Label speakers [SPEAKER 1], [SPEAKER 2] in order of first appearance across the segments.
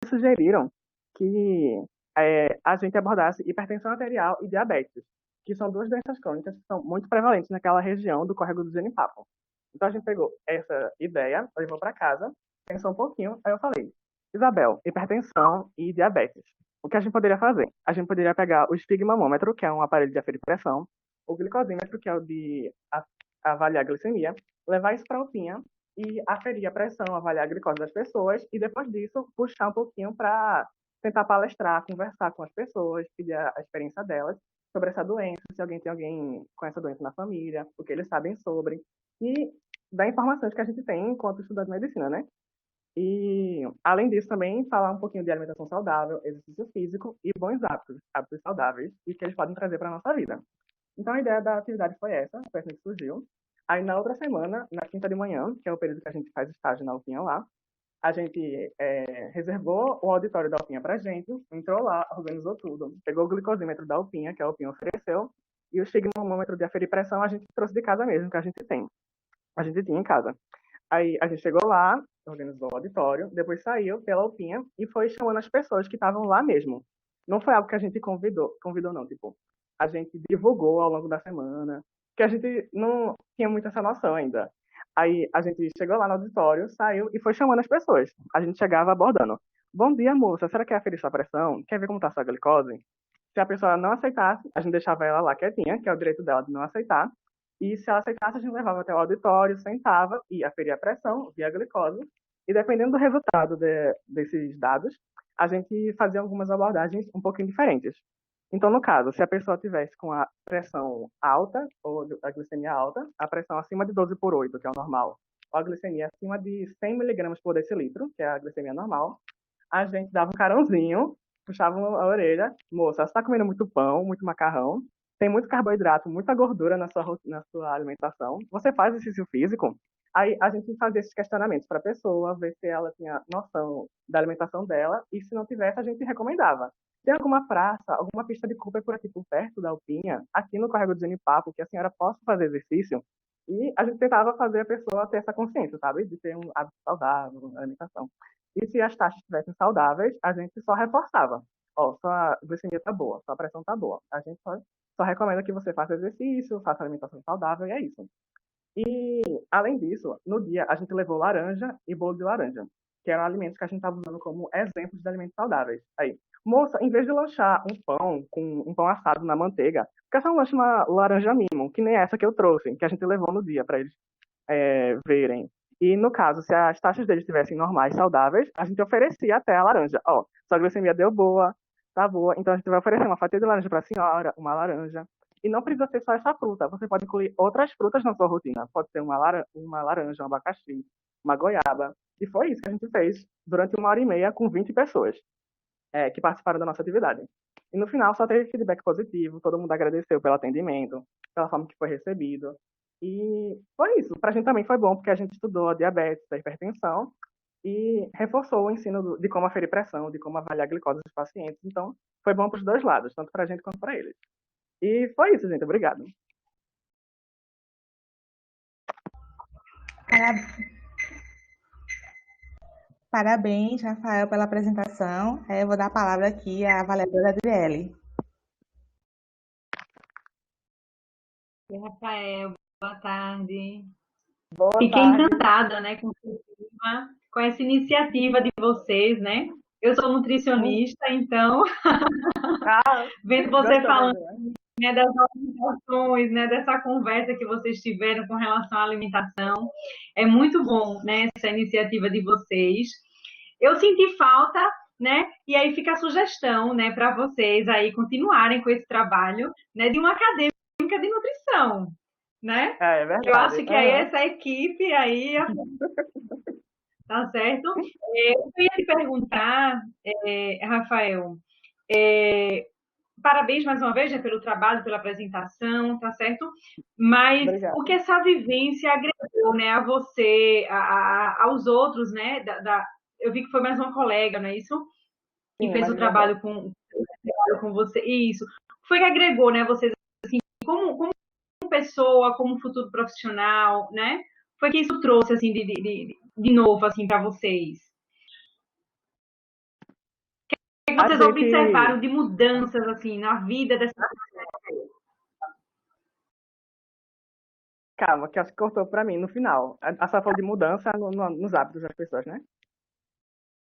[SPEAKER 1] sugeriram que a gente abordasse hipertensão arterial e diabetes, que são duas doenças crônicas que são muito prevalentes naquela região do córrego do Genipapo. Então a gente pegou essa ideia, levou para casa, pensou um pouquinho, aí eu falei, Isabel, hipertensão e diabetes. O que a gente poderia fazer? A gente poderia pegar o esfigmomômetro, que é um aparelho de aferir pressão, o glicosímetro, que é o de avaliar a glicemia, levar isso para a UPinha e aferir a pressão, avaliar a glicose das pessoas e depois disso puxar um pouquinho para tentar palestrar, conversar com as pessoas, pedir a experiência delas sobre essa doença, se alguém tem alguém com essa doença na família, o que eles sabem sobre e dar informações que a gente tem enquanto estudante de medicina, né? E, além disso, também falar um pouquinho de alimentação saudável, exercício físico e bons hábitos, hábitos saudáveis, e que eles podem trazer para a nossa vida. Então, a ideia da atividade foi essa, foi assim que surgiu. Aí, na outra semana, na quinta de manhã, que é o período que a gente faz estágio na UFIA lá, a gente reservou o auditório da UFIA para a gente, entrou lá, organizou tudo, pegou o glicosímetro da UFIA, que a UFIA ofereceu, e o estigmomômetro de aferir pressão a gente trouxe de casa mesmo, que a gente tinha em casa. Aí a gente chegou lá, organizou o auditório, depois saiu pela Alpinha e foi chamando as pessoas que estavam lá mesmo. Não foi algo que a gente convidou não, tipo, a gente divulgou ao longo da semana, que a gente não tinha muito essa noção ainda. Aí a gente chegou lá no auditório, saiu e foi chamando as pessoas. A gente chegava abordando. Bom dia, moça, será que quer aferir sua pressão? Quer ver como está a sua glicose? Se a pessoa não aceitasse, a gente deixava ela lá quietinha, que é o direito dela de não aceitar. E se ela aceitasse, a gente levava até o auditório, sentava, ia aferir a pressão, via a glicose. E dependendo do resultado desses dados, a gente fazia algumas abordagens um pouquinho diferentes. Então, no caso, se a pessoa tivesse com a pressão alta, ou a glicemia alta, a pressão acima de 12/8, que é o normal, ou a glicemia acima de 100 miligramas por decilitro, que é a glicemia normal, a gente dava um carãozinho, puxava a orelha, moça, você está comendo muito pão, muito macarrão, tem muito carboidrato, muita gordura na sua alimentação, você faz exercício físico? Aí a gente fazia esses questionamentos para a pessoa, ver se ela tinha noção da alimentação dela, e se não tivesse, a gente recomendava. Tem alguma praça, alguma pista de Cooper por aqui por perto da Alpinha, aqui no Córrego do Genipapo, que a senhora possa fazer exercício? E a gente tentava fazer a pessoa ter essa consciência, sabe? De ter um hábito saudável, uma alimentação. E se as taxas estivessem saudáveis, a gente só reforçava. Ó, sua glicemia tá boa, sua pressão tá boa. A gente só recomenda que você faça exercício, faça alimentação saudável e é isso. E, além disso, no dia a gente levou laranja e bolo de laranja, que eram alimentos que a gente estava usando como exemplos de alimentos saudáveis. Aí, moça, em vez de lanchar um pão com um pão assado na manteiga, por que você não lancha uma laranja mimo, que nem essa que eu trouxe, que a gente levou no dia para eles verem. E no caso, se as taxas deles estivessem normais, saudáveis, a gente oferecia até a laranja. Ó, sua glicemia deu boa, tá boa, então a gente vai oferecer uma fatia de laranja para a senhora, uma laranja. E não precisa ser só essa fruta, você pode incluir outras frutas na sua rotina. Pode ser uma laranja, um abacaxi, uma goiaba. E foi isso que a gente fez durante 1 hora e meia com 20 pessoas que participaram da nossa atividade. E no final só teve feedback positivo, todo mundo agradeceu pelo atendimento, pela forma que foi recebido. E foi isso. Para a gente também foi bom, porque a gente estudou a diabetes, a hipertensão e reforçou o ensino de como aferir pressão, de como avaliar a glicose dos pacientes. Então, foi bom para os dois lados, tanto para a gente quanto para eles. E foi isso, gente. Obrigado.
[SPEAKER 2] Parabéns, Rafael, pela apresentação. Eu vou dar a palavra aqui à avaliadora Adriele.
[SPEAKER 3] Oi, Rafael, boa tarde.
[SPEAKER 1] Boa
[SPEAKER 3] Fiquei
[SPEAKER 1] tarde.
[SPEAKER 3] encantada, né, com essa iniciativa de vocês, né? Eu sou nutricionista, então,
[SPEAKER 1] Ah,
[SPEAKER 3] vendo você
[SPEAKER 1] gostou da
[SPEAKER 3] falando,
[SPEAKER 1] ideia?
[SPEAKER 3] né, das orientações, né, dessa conversa que vocês tiveram com relação à alimentação, é muito bom, né, essa iniciativa de vocês. Eu senti falta, né? E aí fica a sugestão, né, para vocês aí continuarem com esse trabalho, né, de uma acadêmica de nutrição, né?
[SPEAKER 1] É
[SPEAKER 3] Eu
[SPEAKER 1] verdade.
[SPEAKER 3] acho que aí
[SPEAKER 1] Aham.
[SPEAKER 3] essa equipe aí, tá certo? Eu queria te perguntar, Rafael, é, parabéns mais uma vez, né, pelo trabalho, pela apresentação, tá certo? Mas o que
[SPEAKER 1] Obrigado.
[SPEAKER 3] essa vivência agregou, né, a você, aos outros, né? Eu vi que foi mais uma colega, não é isso? Que
[SPEAKER 1] Sim,
[SPEAKER 3] fez o
[SPEAKER 1] Maria Isabel.
[SPEAKER 3] trabalho com você. Isso. O que foi que agregou, né, vocês assim, como pessoa, como futuro profissional, né? Foi que isso trouxe assim de novo assim para vocês?
[SPEAKER 1] A
[SPEAKER 3] vocês
[SPEAKER 1] gente.
[SPEAKER 3] observaram de mudanças assim na vida dessas pessoas?
[SPEAKER 1] Calma, que acho que cortou pra mim no final. A só falou de mudança nos hábitos das pessoas, né?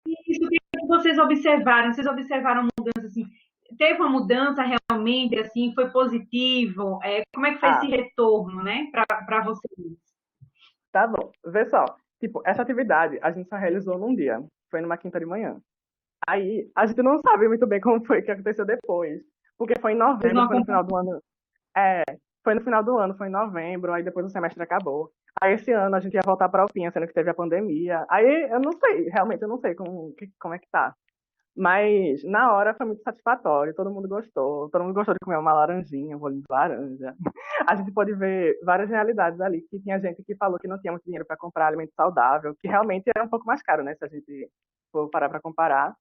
[SPEAKER 3] Isso que vocês observaram? Vocês observaram mudança assim? Teve uma mudança realmente assim? Foi positivo? Como é que foi esse
[SPEAKER 1] Ah,
[SPEAKER 3] retorno, né, para vocês?
[SPEAKER 1] tá bom. Vê só. Tipo, essa atividade a gente só realizou num dia. Foi numa quinta de manhã. Aí, a gente não sabe muito bem como foi que aconteceu depois. Porque foi em
[SPEAKER 3] Vocês
[SPEAKER 1] novembro,
[SPEAKER 3] não
[SPEAKER 1] foi no
[SPEAKER 3] acompanharam?
[SPEAKER 1] final do ano. É, foi no final do ano, foi em novembro, aí depois o semestre acabou. Aí esse ano a gente ia voltar para a UFIA, sendo que teve a pandemia. Aí eu não sei, realmente eu não sei como é que tá. Mas na hora foi muito satisfatório, todo mundo gostou de comer uma laranjinha, um bolinho de laranja. A gente pôde ver várias realidades ali, que tinha gente que falou que não tinha muito dinheiro para comprar alimento saudável, que realmente é um pouco mais caro, né, se a gente for parar para comparar.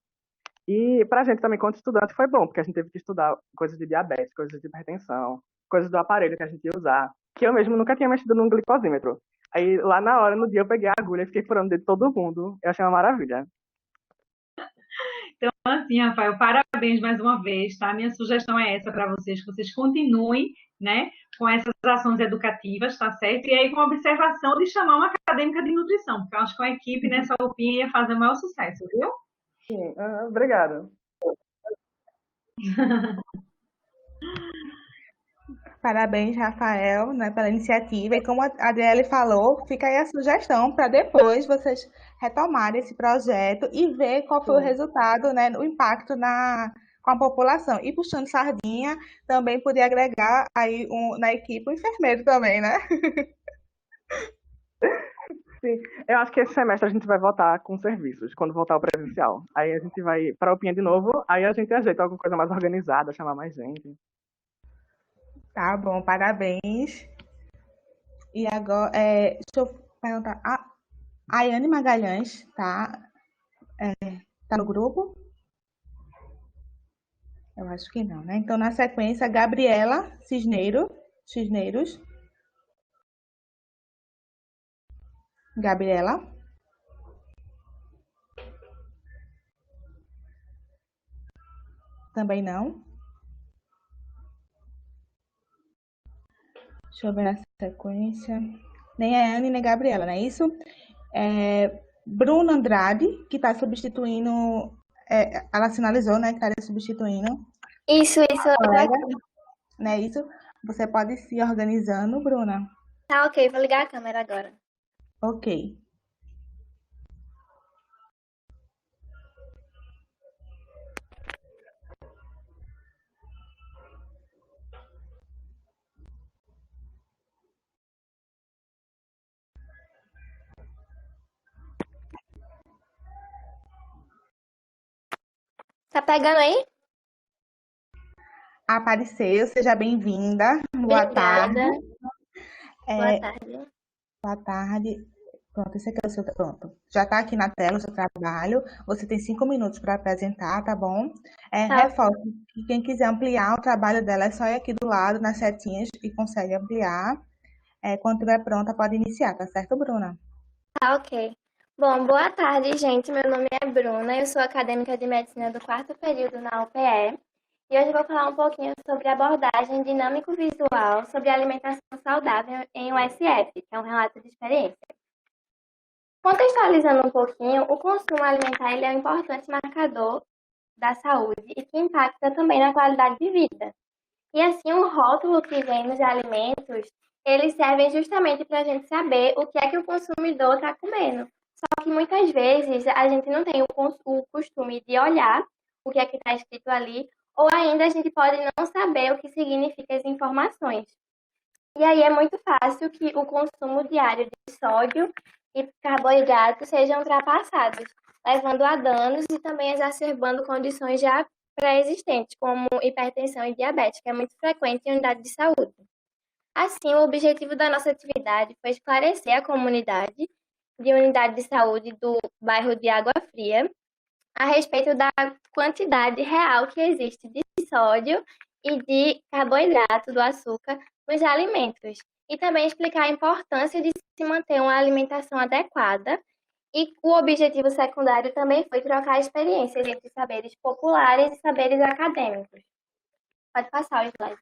[SPEAKER 1] E pra gente também, quanto estudante, foi bom, porque a gente teve que estudar coisas de diabetes, coisas de hipertensão, coisas do aparelho que a gente ia usar, que eu mesmo nunca tinha mexido num glicosímetro. Aí lá na hora, no dia, eu peguei a agulha e fiquei furando de todo mundo. Eu achei uma maravilha.
[SPEAKER 3] Então, assim, Rafael, parabéns mais uma vez, tá? Minha sugestão é essa para vocês, que vocês continuem, né, com essas ações educativas, tá certo? E aí com a observação de chamar uma acadêmica de nutrição, porque eu acho que uma equipe nessa UPinha ia fazer o maior sucesso, viu?
[SPEAKER 1] Sim, obrigado.
[SPEAKER 2] Parabéns, Rafael, né, pela iniciativa. E como a Adriele falou, fica aí a sugestão para depois vocês retomarem esse projeto e ver qual foi o
[SPEAKER 1] Sim,
[SPEAKER 2] resultado, né, o impacto com a população. E puxando sardinha, também podia agregar aí na equipe o enfermeiro também, né?
[SPEAKER 1] sim. Eu acho que esse semestre a gente vai voltar com serviços, quando voltar o presencial. Aí a gente vai para a UPinha de novo, aí a gente ajeita alguma coisa mais organizada, chamar mais gente.
[SPEAKER 2] Tá bom, parabéns. E agora, deixa eu perguntar. A Ayane Magalhães tá no grupo? Eu acho que não, né? Então, na sequência, Gabriela Cisneiros. Gabriela, também não. Deixa eu ver na sequência. Nem a Anne, nem a Gabriela, não é isso? Bruna Andrade, que está substituindo. Ela sinalizou, né, que estaria substituindo
[SPEAKER 4] Isso,
[SPEAKER 2] a
[SPEAKER 4] eu tô
[SPEAKER 2] colega,
[SPEAKER 4] aqui.
[SPEAKER 2] não é isso? Você pode ir se organizando, Bruna.
[SPEAKER 4] Tá, ok, vou ligar a câmera agora.
[SPEAKER 2] Ok.
[SPEAKER 4] Tá pegando aí?
[SPEAKER 2] Apareceu, seja bem-vinda. Boa tarde.
[SPEAKER 4] Obrigada. Boa
[SPEAKER 2] É,
[SPEAKER 4] tarde.
[SPEAKER 2] boa tarde. Pronto, esse aqui é o seu. Pronto. Já está aqui na tela o seu trabalho. Você tem 5 minutos para apresentar, tá bom?
[SPEAKER 4] Tá,
[SPEAKER 2] Reforço que quem quiser ampliar o trabalho dela é só ir aqui do lado, nas setinhas, e consegue ampliar. Quando estiver pronta, pode iniciar, tá certo, Bruna?
[SPEAKER 4] tá, ok. Bom, boa tarde, gente. Meu nome é Bruna, eu sou acadêmica de medicina do quarto período na UPE. E hoje eu vou falar um pouquinho sobre a abordagem dinâmico-visual sobre alimentação saudável em USF, que é um relato de experiência. Contextualizando um pouquinho, o consumo alimentar ele é um importante marcador da saúde e que impacta também na qualidade de vida. E assim, o rótulo que vem nos alimentos, eles servem justamente para a gente saber o que é que o consumidor está comendo. Só que muitas vezes a gente não tem o costume de olhar o que é que está escrito ali, ou ainda a gente pode não saber o que significam as informações. E aí é muito fácil que o consumo diário de sódio e carboidratos sejam ultrapassados, levando a danos e também exacerbando condições já pré-existentes, como hipertensão e diabetes, que é muito frequente em unidade de saúde. Assim, o objetivo da nossa atividade foi esclarecer a comunidade de unidade de saúde do bairro de Água Fria a respeito da quantidade real que existe de sódio e de carboidrato do açúcar nos alimentos. E também explicar a importância de se manter uma alimentação adequada E o objetivo secundário também foi trocar experiências entre saberes populares e saberes acadêmicos. Pode passar o slide.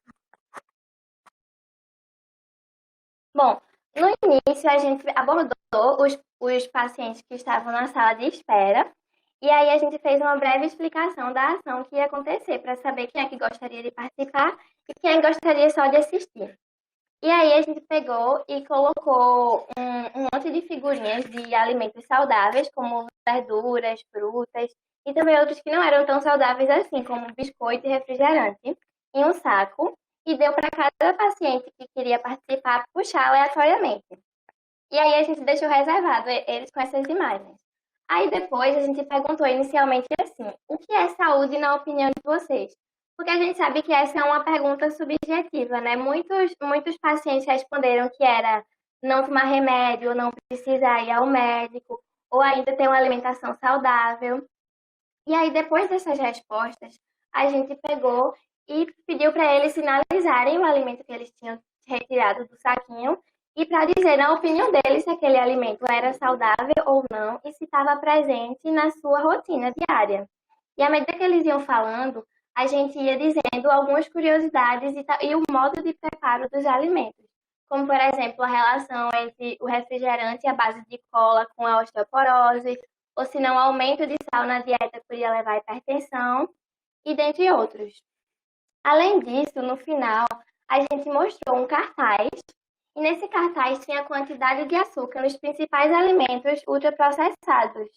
[SPEAKER 4] Bom, no início a gente abordou os pacientes que estavam na sala de espera, e aí a gente fez uma breve explicação da ação que ia acontecer, para saber quem é que gostaria de participar e quem gostaria só de assistir. E aí a gente pegou e colocou um monte de figurinhas de alimentos saudáveis, como verduras, frutas, e também outros que não eram tão saudáveis assim, como biscoito e refrigerante, em um saco, e deu para cada paciente que queria participar puxar aleatoriamente. E aí a gente deixou reservado eles com essas imagens. Aí depois a gente perguntou inicialmente assim, o que é saúde na opinião de vocês? Porque a gente sabe que essa é uma pergunta subjetiva, né? Muitos pacientes responderam que era não tomar remédio, não precisar ir ao médico, ou ainda ter uma alimentação saudável. E aí, depois dessas respostas, a gente pegou e pediu para eles sinalizarem o alimento que eles tinham retirado do saquinho e para dizer, na opinião deles, se aquele alimento era saudável ou não e se estava presente na sua rotina diária. E à medida que eles iam falando, a gente ia dizendo algumas curiosidades e o modo de preparo dos alimentos. Como, por exemplo, a relação entre o refrigerante à base de cola com a osteoporose, ou se não, aumento de sal na dieta podia levar à hipertensão, e dentre outros. Além disso, no final, a gente mostrou um cartaz, e nesse cartaz tinha a quantidade de açúcar nos principais alimentos ultraprocessados.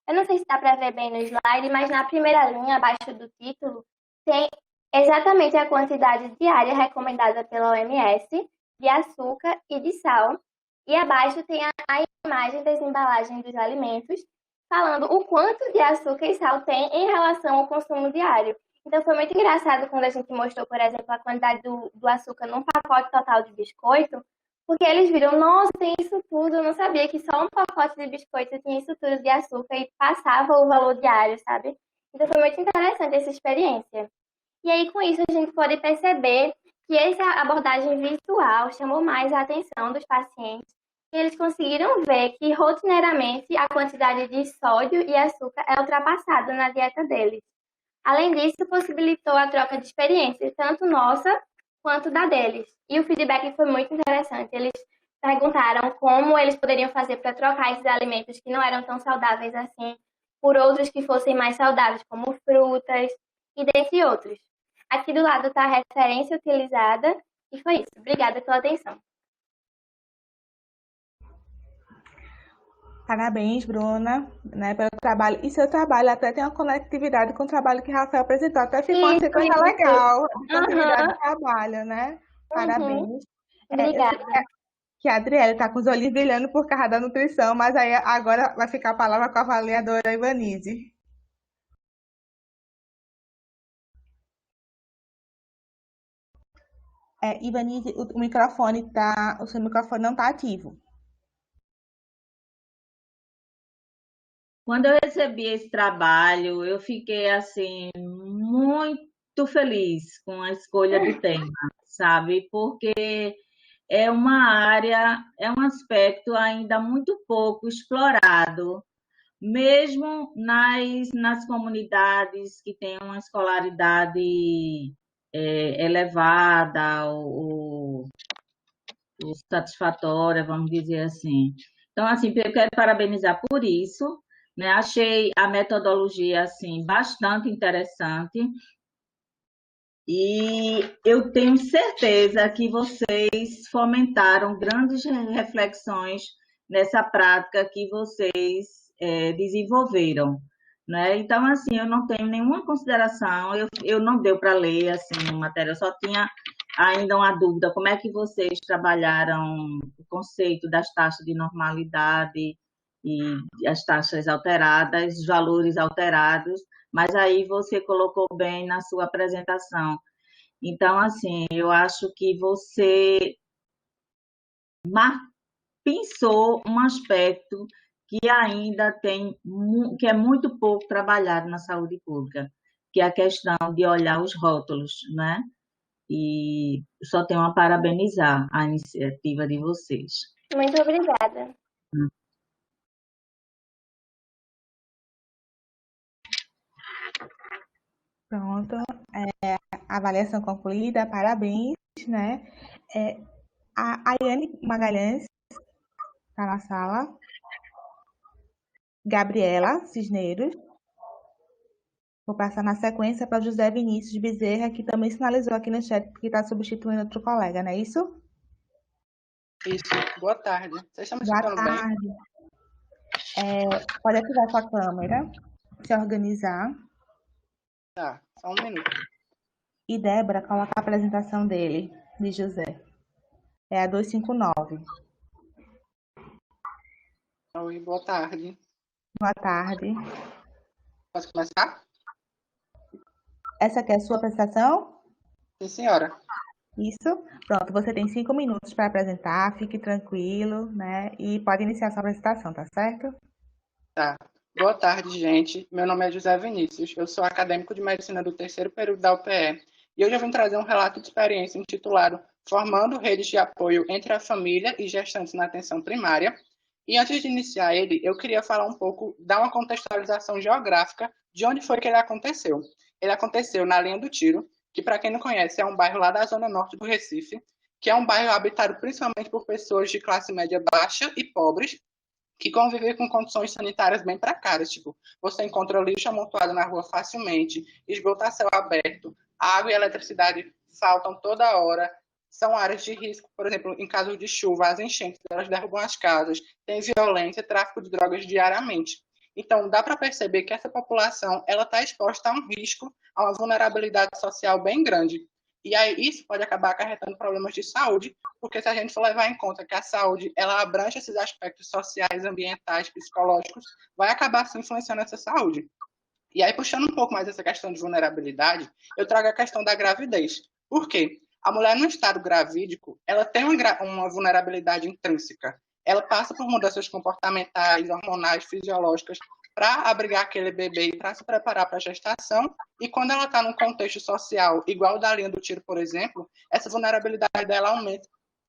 [SPEAKER 4] Eu não sei se dá para ver bem no slide, mas na primeira linha, abaixo do título, tem exatamente a quantidade diária recomendada pela OMS de açúcar e de sal, e abaixo tem a imagem das embalagens dos alimentos, falando o quanto de açúcar e sal tem em relação ao consumo diário. Então foi muito engraçado quando a gente mostrou, por exemplo, a quantidade do açúcar num pacote total de biscoito, porque eles viram, nossa, tem isso tudo, eu não sabia que só um pacote de biscoito tinha isso tudo de açúcar e passava o valor diário, sabe? Então foi muito interessante essa experiência. E aí com isso a gente pode perceber que essa abordagem visual chamou mais a atenção dos pacientes e eles conseguiram ver que rotineiramente a quantidade de sódio e açúcar é ultrapassada na dieta deles. Além disso, possibilitou a troca de experiências, tanto nossa quanto da deles. E o feedback foi muito interessante. Eles perguntaram como eles poderiam fazer para trocar esses alimentos que não eram tão saudáveis assim por outros que fossem mais saudáveis, como frutas e dentre outros. Aqui do lado está a referência utilizada e foi isso. Obrigada pela atenção.
[SPEAKER 2] Parabéns, Bruna, né, pelo trabalho. E seu trabalho até tem uma conectividade com o trabalho que Rafael apresentou. Até ficou uma sequência legal de continuidade de trabalho, né? Parabéns.
[SPEAKER 4] Obrigada.
[SPEAKER 2] Eu sei que a Adriele está com os olhos brilhando por causa da nutrição, mas aí agora vai ficar a palavra com a avaliadora Ivanise. Ivanise, o seu microfone não está ativo.
[SPEAKER 5] Quando eu recebi esse trabalho, eu fiquei assim muito feliz com a escolha do tema, sabe? Porque é uma área, é um aspecto ainda muito pouco explorado, mesmo nas comunidades que têm uma escolaridade elevada ou satisfatória, vamos dizer assim. Então, assim, eu quero parabenizar por isso, né? Achei a metodologia assim bastante interessante e eu tenho certeza que vocês fomentaram grandes reflexões nessa prática que vocês desenvolveram, né? Então, assim, eu não tenho nenhuma consideração, eu não deu para ler assim a matéria, eu só tinha ainda uma dúvida, como é que vocês trabalharam o conceito das taxas de normalidade e as taxas alteradas, os valores alterados, mas aí você colocou bem na sua apresentação. Então, assim, eu acho que você pensou um aspecto que ainda tem, que é muito pouco trabalhado na saúde pública, que é a questão de olhar os rótulos, né? E só tenho a parabenizar a iniciativa de vocês.
[SPEAKER 4] Muito obrigada.
[SPEAKER 2] Pronto, avaliação concluída, parabéns, né? A Ayane Magalhães está na sala. Gabriela Cisneros. Vou passar na sequência para José Vinícius Bezerra, que também sinalizou aqui no chat que está substituindo outro colega, não é isso?
[SPEAKER 6] Isso. Boa tarde. Vocês estão me
[SPEAKER 2] Boa
[SPEAKER 6] escutando bem?
[SPEAKER 2] tarde. Pode ativar sua câmera, se organizar.
[SPEAKER 6] Tá, só um minuto.
[SPEAKER 2] E Débora, coloca a apresentação dele, de José. É a 259.
[SPEAKER 6] Oi, boa tarde.
[SPEAKER 2] Boa tarde.
[SPEAKER 6] Posso começar?
[SPEAKER 2] Essa aqui é a sua apresentação?
[SPEAKER 6] Sim, senhora.
[SPEAKER 2] Isso. Pronto, você tem 5 minutos para apresentar, fique tranquilo, né? E pode iniciar sua apresentação, tá certo?
[SPEAKER 6] Tá. Boa tarde, gente. Meu nome é José Vinícius. Eu sou acadêmico de medicina do terceiro período da UPE. E hoje eu vim trazer um relato de experiência intitulado Formando redes de apoio entre a família e gestantes na atenção primária. E antes de iniciar ele, eu queria falar um pouco, dar uma contextualização geográfica de onde foi que ele aconteceu. Ele aconteceu na Linha do Tiro, que, para quem não conhece, é um bairro lá da zona norte do Recife, que é um bairro habitado principalmente por pessoas de classe média baixa e pobres, que convivem com condições sanitárias bem precárias. Tipo, você encontra lixo amontoado na rua facilmente, esgoto a céu aberto, água e eletricidade faltam toda hora, são áreas de risco, por exemplo, em caso de chuva, as enchentes, elas derrubam as casas, tem violência, tráfico de drogas diariamente. Então, dá para perceber que essa população ela está exposta a um risco, a uma vulnerabilidade social bem grande. E aí isso pode acabar acarretando problemas de saúde, porque se a gente for levar em conta que a saúde ela abrange esses aspectos sociais, ambientais, psicológicos, vai acabar se influenciando essa saúde. E aí, puxando um pouco mais essa questão de vulnerabilidade, eu trago a questão da gravidez. Por quê? A mulher no estado gravídico, ela tem uma vulnerabilidade intrínseca. Ela passa por mudanças comportamentais, hormonais, fisiológicas, para abrigar aquele bebê e para se preparar para a gestação. E quando ela está num contexto social igual o da Linha do Tiro, por exemplo, essa vulnerabilidade dela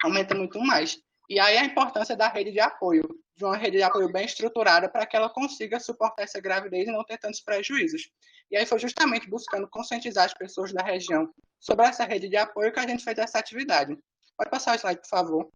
[SPEAKER 6] aumenta muito mais. E aí a importância da rede de apoio, de uma rede de apoio bem estruturada para que ela consiga suportar essa gravidez e não ter tantos prejuízos. E aí foi justamente buscando conscientizar as pessoas da região sobre essa rede de apoio que a gente fez essa atividade. Pode passar o slide, por favor.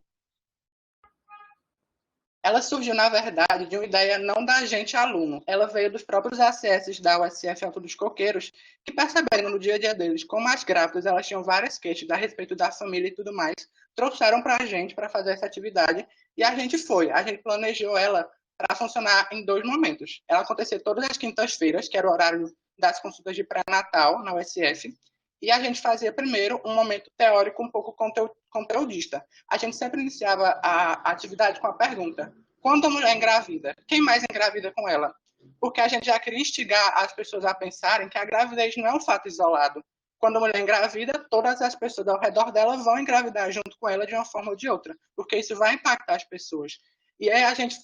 [SPEAKER 6] Ela surgiu, na verdade, de uma ideia não da gente aluno. Ela veio dos próprios ACS da USF Alto dos Coqueiros, que perceberam no dia a dia deles como as grávidas elas tinham várias queixas a respeito da família e tudo mais, trouxeram para a gente para fazer essa atividade e a gente planejou ela para funcionar em 2 momentos. Ela acontecia todas as quintas-feiras, que era o horário das consultas de pré-natal na USF, e a gente fazia primeiro um momento teórico um pouco conteudista. A gente sempre iniciava a atividade com a pergunta: quando a mulher engravida, quem mais engravida com ela? Porque a gente já queria instigar as pessoas a pensarem que a gravidez não é um fato isolado. Quando a mulher engravida, todas as pessoas ao redor dela vão engravidar junto com ela de uma forma ou de outra, porque isso vai impactar as pessoas. E aí a gente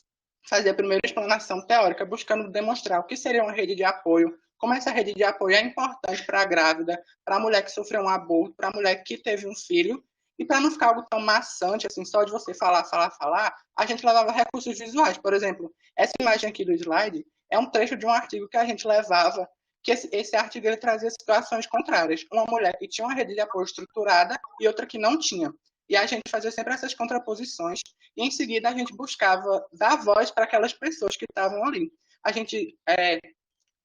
[SPEAKER 6] fazia a primeira explanação teórica, buscando demonstrar o que seria uma rede de apoio, como essa rede de apoio é importante para a grávida, para a mulher que sofreu um aborto, para a mulher que teve um filho, e para não ficar algo tão maçante, assim, só de você falar, a gente levava recursos visuais. Por exemplo, essa imagem aqui do slide é um trecho de um artigo que a gente levava, que esse artigo ele trazia situações contrárias. Uma mulher que tinha uma rede de apoio estruturada e outra que não tinha. E a gente fazia sempre essas contraposições, e em seguida a gente buscava dar voz para aquelas pessoas que estavam ali. A gente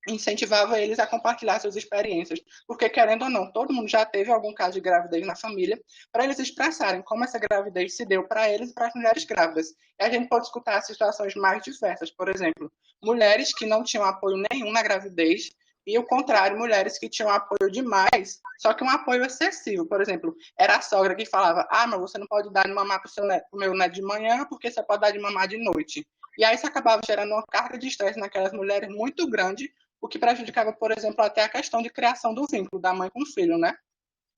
[SPEAKER 6] incentivava eles a compartilhar suas experiências, porque, querendo ou não, todo mundo já teve algum caso de gravidez na família, para eles expressarem como essa gravidez se deu para eles e para as mulheres grávidas. E a gente pode escutar situações mais diversas, por exemplo, mulheres que não tinham apoio nenhum na gravidez, e o contrário, mulheres que tinham apoio demais, só que um apoio excessivo. Por exemplo, era a sogra que falava: mas você não pode dar de mamar para o meu neto de manhã, porque você pode dar de mamar de noite. E aí isso acabava gerando uma carga de estresse naquelas mulheres muito grande, o que prejudicava, por exemplo, até a questão de criação do vínculo da mãe com o filho, né?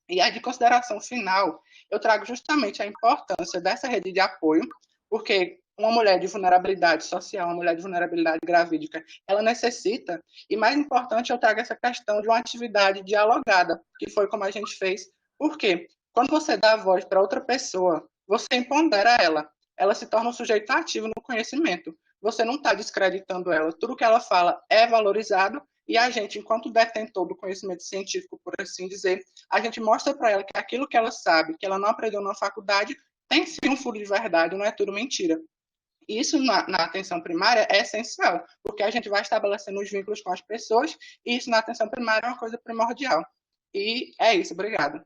[SPEAKER 6] E aí, de consideração final, eu trago justamente a importância dessa rede de apoio, porque uma mulher de vulnerabilidade social, uma mulher de vulnerabilidade gravídica, ela necessita, e mais importante, eu trago essa questão de uma atividade dialogada, que foi como a gente fez. Por quê? Quando você dá voz para outra pessoa, você empodera ela se torna um sujeito ativo no conhecimento. Você não está descreditando ela. Tudo que ela fala é valorizado E a gente, enquanto detentor do conhecimento científico, por assim dizer, a gente mostra para ela que aquilo que ela sabe, que ela não aprendeu na faculdade, tem sim um furo de verdade, não é tudo mentira. Isso na atenção primária é essencial, porque a gente vai estabelecendo os vínculos com as pessoas, e isso na atenção primária é uma coisa primordial. E é isso, obrigado.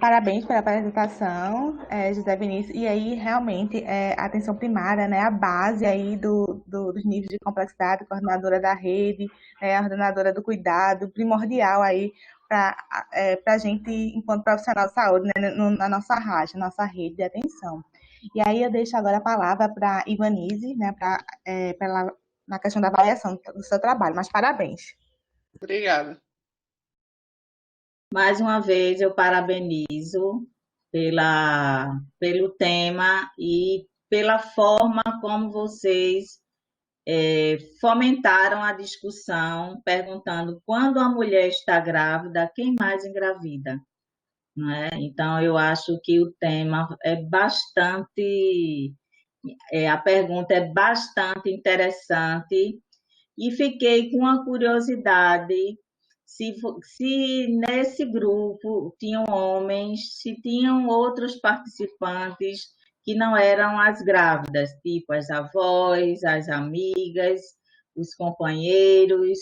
[SPEAKER 2] Parabéns pela apresentação, José Vinícius. E aí, realmente, a atenção primária, né, a base aí dos níveis de complexidade, coordenadora da rede, a ordenadora do cuidado, primordial aí para a gente, enquanto profissional de saúde, né, na nossa RAJ, nossa rede de atenção. E aí eu deixo agora a palavra para a Ivanise, né, na questão da avaliação do seu trabalho. Mas parabéns.
[SPEAKER 6] Obrigado.
[SPEAKER 5] Mais uma vez, eu parabenizo pelo tema e pela forma como vocês fomentaram a discussão, perguntando quando a mulher está grávida, quem mais engravida, não é? Então, eu acho que o tema a pergunta é bastante interessante e fiquei com a curiosidade se nesse grupo tinham homens, se tinham outros participantes que não eram as grávidas, tipo as avós, as amigas, os companheiros,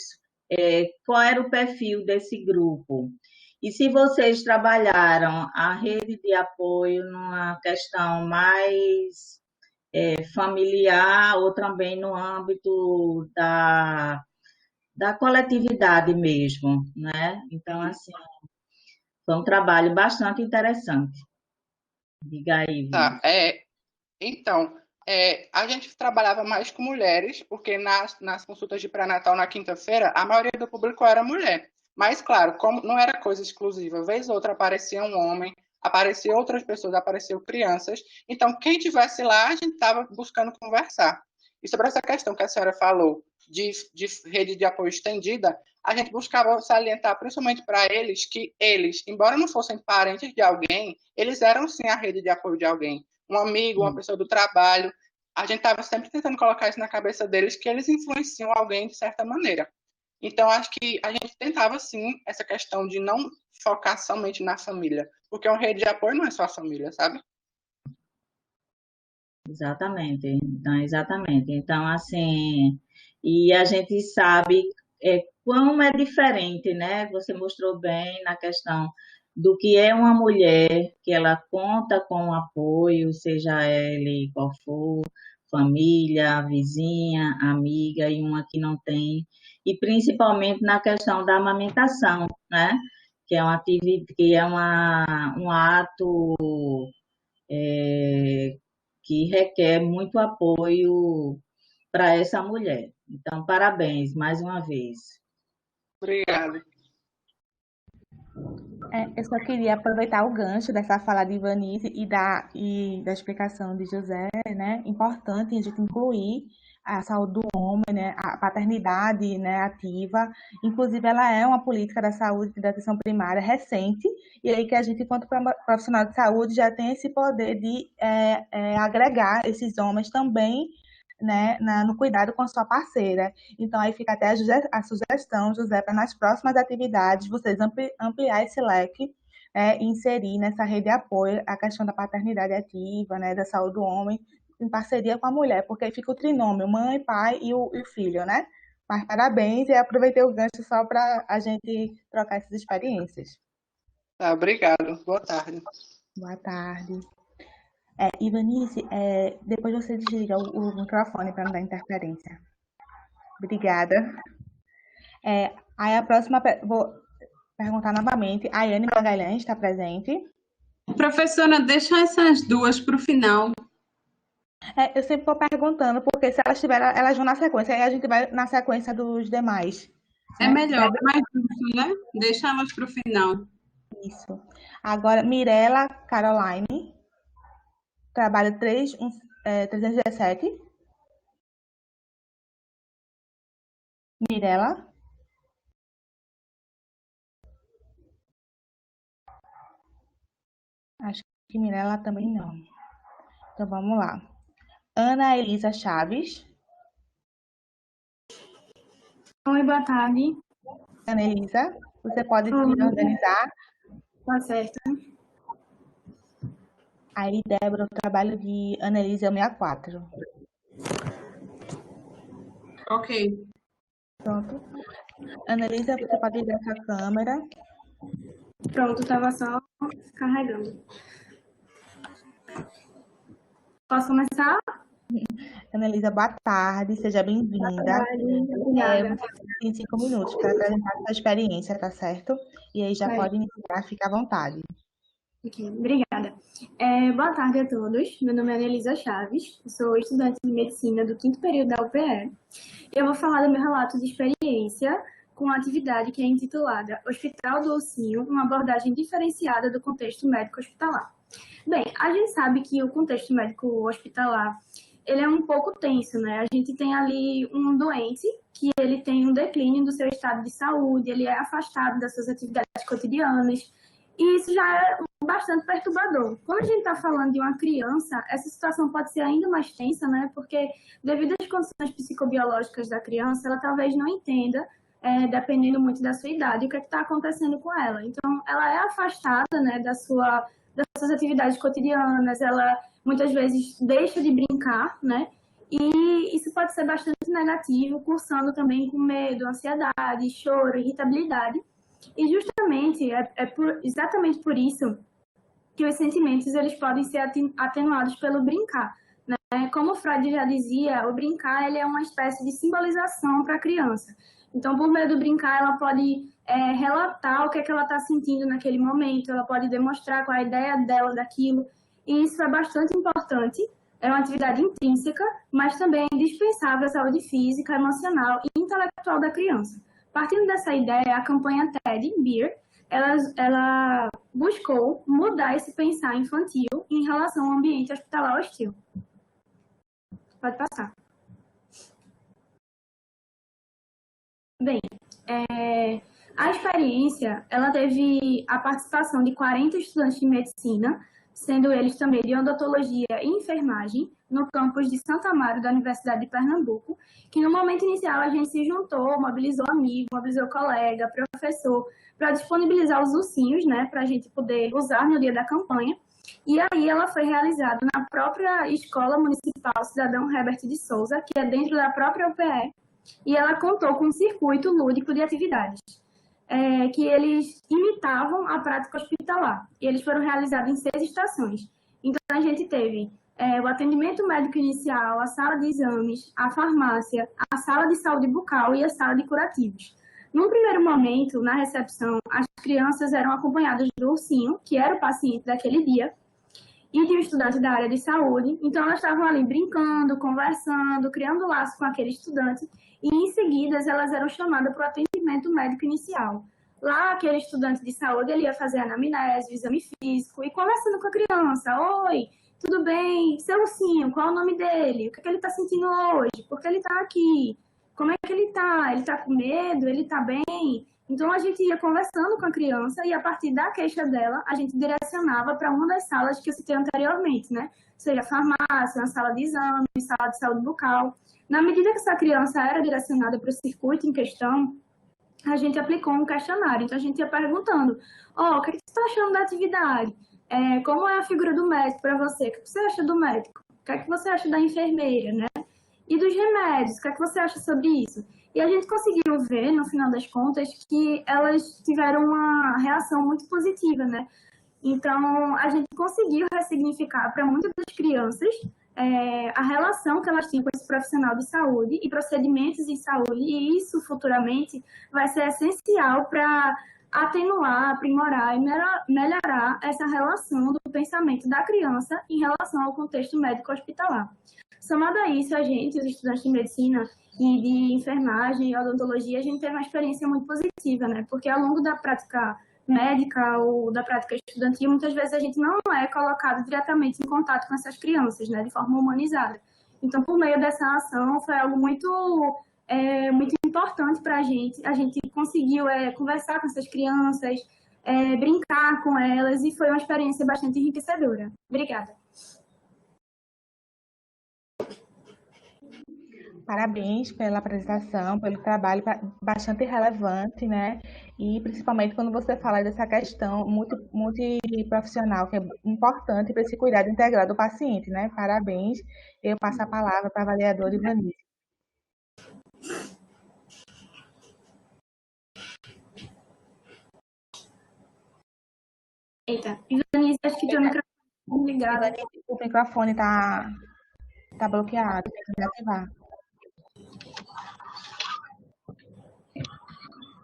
[SPEAKER 5] qual era o perfil desse grupo? E se vocês trabalharam a rede de apoio numa questão mais familiar ou também no âmbito da coletividade mesmo, né? Então, assim, foi um trabalho bastante interessante. Diga aí,
[SPEAKER 6] Tá, então, a gente trabalhava mais com mulheres, porque nas consultas de pré-natal na quinta-feira, a maioria do público era mulher. Mas, claro, como não era coisa exclusiva, vez ou outra aparecia um homem, apareciam outras pessoas, apareciam crianças. Então, quem tivesse lá, a gente estava buscando conversar. E sobre essa questão que a senhora falou de rede de apoio estendida, a gente buscava salientar, principalmente para eles, que eles, embora não fossem parentes de alguém, eles eram sim a rede de apoio de alguém. Um amigo, uma pessoa do trabalho. A gente estava sempre tentando colocar isso na cabeça deles, que eles influenciam alguém de certa maneira. Então, acho que a gente tentava, sim, essa questão de não focar somente na família, porque uma rede de apoio não é só a família, sabe?
[SPEAKER 5] Exatamente. Então, assim, e a gente sabe como é diferente, né? Você mostrou bem na questão do que é uma mulher, que ela conta com apoio, seja ele qual for, família, vizinha, amiga, e uma que não tem, e principalmente na questão da amamentação, né? Que é um ato que requer muito apoio para essa mulher. Então, parabéns mais uma vez.
[SPEAKER 6] Obrigado.
[SPEAKER 2] Eu só queria aproveitar o gancho dessa fala de Ivanice e da explicação de José, né? Importante a gente incluir a saúde do homem, né? A paternidade, né, ativa. Inclusive, ela é uma política da saúde e da atenção primária recente, e aí que a gente, enquanto profissional de saúde, já tem esse poder de agregar esses homens também, né, no cuidado com a sua parceira. Então, aí fica até a sugestão, José, para nas próximas atividades vocês ampliar esse leque, e inserir nessa rede de apoio a questão da paternidade ativa, né, da saúde do homem, em parceria com a mulher, porque aí fica o trinômio, mãe, pai e o filho, né? Mas parabéns, e aproveitei o gancho só para a gente trocar essas experiências.
[SPEAKER 6] Tá, obrigado. Boa tarde.
[SPEAKER 2] Boa tarde. Ivanice, depois você desliga o microfone para não dar interferência. Obrigada. Aí a próxima, vou perguntar novamente. A Ayane Magalhães está presente?
[SPEAKER 7] Professora, deixa essas duas para o final.
[SPEAKER 2] Eu sempre vou perguntando, porque se elas tiverem, elas vão na sequência, aí a gente vai na sequência dos demais.
[SPEAKER 7] É melhor, é mais justo, né? Deixa elas para o final.
[SPEAKER 2] Isso. Agora, Mirella Caroline, trabalho 317. Mirella. Acho que Mirella também não. Então, vamos lá. Ana Elisa Chaves.
[SPEAKER 8] Oi, boa tarde.
[SPEAKER 2] Anelisa, você pode se
[SPEAKER 8] Oi,
[SPEAKER 2] organizar.
[SPEAKER 8] tá certo.
[SPEAKER 2] Aí, Débora, o trabalho de Anelisa é o 64.
[SPEAKER 7] Ok.
[SPEAKER 2] Pronto. Anelisa, você pode ligar sua câmera.
[SPEAKER 8] Pronto, tava só carregando. Posso começar?
[SPEAKER 2] Anelisa, boa tarde, seja bem-vinda.
[SPEAKER 8] Obrigada.
[SPEAKER 2] Você tem 5 minutos para apresentar sua experiência, tá certo? E aí já
[SPEAKER 8] Certo.
[SPEAKER 2] pode iniciar, fica à vontade.
[SPEAKER 8] Ok, obrigada. Boa tarde a todos. Meu nome é Anelisa Chaves, sou estudante de medicina do 5º período da UPE. Eu vou falar do meu relato de experiência com a atividade que é intitulada Hospital do Ursinho, uma abordagem diferenciada do contexto médico hospitalar. Bem, a gente sabe que o contexto médico hospitalar, ele é um pouco tenso, né? A gente tem ali um doente que ele tem um declínio do seu estado de saúde, ele é afastado das suas atividades cotidianas, e isso já é bastante perturbador. Quando a gente está falando de uma criança, essa situação pode ser ainda mais tensa, né? Porque devido às condições psicobiológicas da criança, ela talvez não entenda, dependendo muito da sua idade, o que está acontecendo com ela. Então, ela é afastada, né, das suas atividades cotidianas, ela muitas vezes deixa de brincar, né? E isso pode ser bastante negativo, cursando também com medo, ansiedade, choro, irritabilidade. E justamente exatamente por isso que os sentimentos eles podem ser atenuados pelo brincar, né? Como Freud já dizia, o brincar ele é uma espécie de simbolização para a criança. Então, por meio do brincar, ela pode relatar o que é que ela está sentindo naquele momento, ela pode demonstrar qual é a ideia dela daquilo, e isso é bastante importante. É uma atividade intrínseca, mas também é indispensável à saúde física, emocional e intelectual da criança. Partindo dessa ideia, a campanha TED Beer, ela buscou mudar esse pensar infantil em relação ao ambiente hospitalar hostil. Pode passar. Bem, a experiência, ela teve a participação de 40 estudantes de medicina, sendo eles também de odontologia e enfermagem, no campus de Santa Amaro, da Universidade de Pernambuco, que no momento inicial a gente se juntou, mobilizou amigo, mobilizou colega, professor, para disponibilizar os ursinhos, né, para a gente poder usar no dia da campanha. E aí ela foi realizada na própria Escola Municipal Cidadão Herbert de Souza, que é dentro da própria UPE, e ela contou com um circuito lúdico de atividades, que eles imitavam a prática hospitalar. E eles foram realizados em 6 estações. Então, a gente teve o atendimento médico inicial, a sala de exames, a farmácia, a sala de saúde bucal e a sala de curativos. Num primeiro momento, na recepção, as crianças eram acompanhadas do ursinho, que era o paciente daquele dia, e de um estudante da área de saúde. Então, elas estavam ali brincando, conversando, criando laço com aquele estudante, e em seguida elas eram chamadas para o atendimento médico inicial. Lá, aquele estudante de saúde, ele ia fazer a anamnese, o exame físico, e conversando com a criança. Oi, tudo bem? Seu ursinho, qual é o nome dele? O que ele está sentindo hoje? Por que ele está aqui? Como é que ele está? Ele está com medo? Ele está bem? Então, a gente ia conversando com a criança e, a partir da queixa dela, a gente direcionava para uma das salas que eu citei anteriormente, né? Seja farmácia, uma sala de exame, sala de saúde bucal. Na medida que essa criança era direcionada para o circuito em questão, a gente aplicou um questionário. Então, a gente ia perguntando, o que você está achando da atividade? Como é a figura do médico para você? O que você acha do médico? O que é que você acha da enfermeira, né? E dos remédios, o que é que você acha sobre isso? E a gente conseguiu ver, no final das contas, que elas tiveram uma reação muito positiva, né? Então, a gente conseguiu ressignificar para muitas das crianças a relação que elas tinham com esse profissional de saúde e procedimentos em saúde, e isso futuramente vai ser essencial para atenuar, aprimorar e melhorar essa relação do pensamento da criança em relação ao contexto médico hospitalar. Somado a isso, a gente, os estudantes de medicina e de enfermagem e odontologia, a gente teve uma experiência muito positiva, né? Porque ao longo da prática médica ou da prática estudantil, muitas vezes a gente não é colocado diretamente em contato com essas crianças, né, de forma humanizada. Então, por meio dessa ação, foi algo muito importante para a gente. A gente conseguiu conversar com essas crianças, brincar com elas, e foi uma experiência bastante enriquecedora. Obrigada.
[SPEAKER 2] Parabéns pela apresentação, pelo trabalho bastante relevante, né? E principalmente quando você fala dessa questão multiprofissional, que é importante para esse cuidado integral do paciente, né? Parabéns. Eu passo a palavra para a avaliadora Ivani.
[SPEAKER 8] Eita, Ivani, acho que teu microfone ligado.
[SPEAKER 2] Ivani, o microfone tá bloqueado, tem que desativar.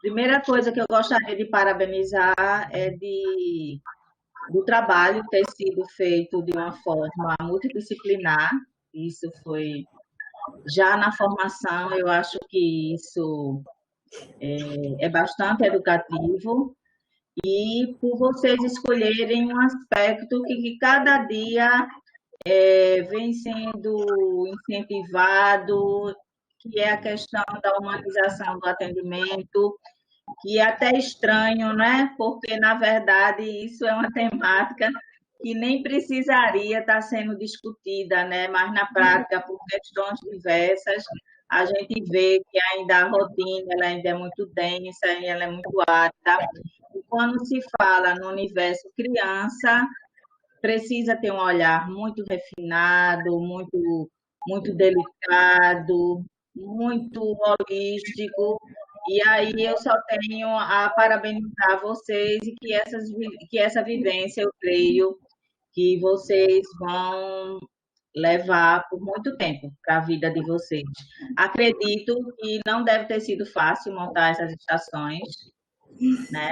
[SPEAKER 5] Primeira coisa que eu gostaria de parabenizar é do trabalho ter sido feito de uma forma multidisciplinar. Isso foi já na formação, eu acho que isso é bastante educativo. E por vocês escolherem um aspecto que cada dia vem sendo incentivado, que é a questão da humanização do atendimento, que é até estranho, né? Porque, na verdade, isso é uma temática que nem precisaria estar sendo discutida, né? Mas, na prática, por questões diversas, a gente vê que ainda a rotina ela ainda é muito densa, ela é muito árida. E quando se fala no universo criança, precisa ter um olhar muito refinado, muito delicado, muito holístico. E aí eu só tenho a parabenizar vocês e que essa vivência, eu creio, que vocês vão levar por muito tempo para a vida de vocês. Acredito que não deve ter sido fácil montar essas estações, né?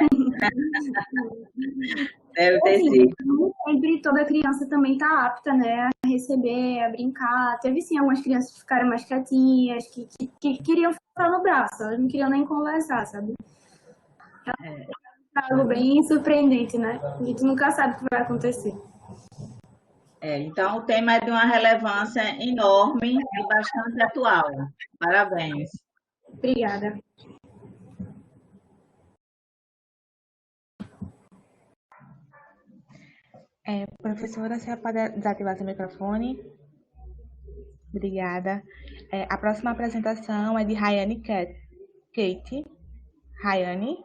[SPEAKER 5] Deve ter sido.
[SPEAKER 8] Sempre toda criança também está apta, né, a receber, a brincar. Teve sim algumas crianças que ficaram mais quietinhas, que queriam ficar no braço, elas não queriam nem conversar, sabe? É algo bem surpreendente, né? A gente nunca sabe o que vai acontecer.
[SPEAKER 5] Então, o tema é de uma relevância enorme e bastante atual. Parabéns.
[SPEAKER 8] Obrigada.
[SPEAKER 2] Professora, você pode desativar seu microfone? Obrigada. A próxima apresentação é de Rayane Kate. Rayane.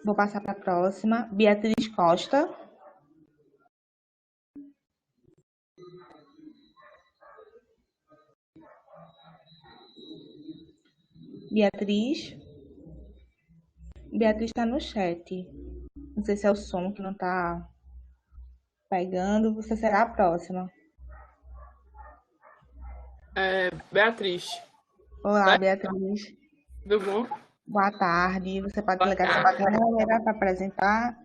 [SPEAKER 2] Vou passar para a próxima. Beatriz Costa. Beatriz está no chat. Não sei se é o som que não está pegando. Você será a próxima.
[SPEAKER 9] Beatriz.
[SPEAKER 2] Olá, Beatriz.
[SPEAKER 9] Tudo bom?
[SPEAKER 2] Boa tarde. Você pode ligar sua câmera para apresentar.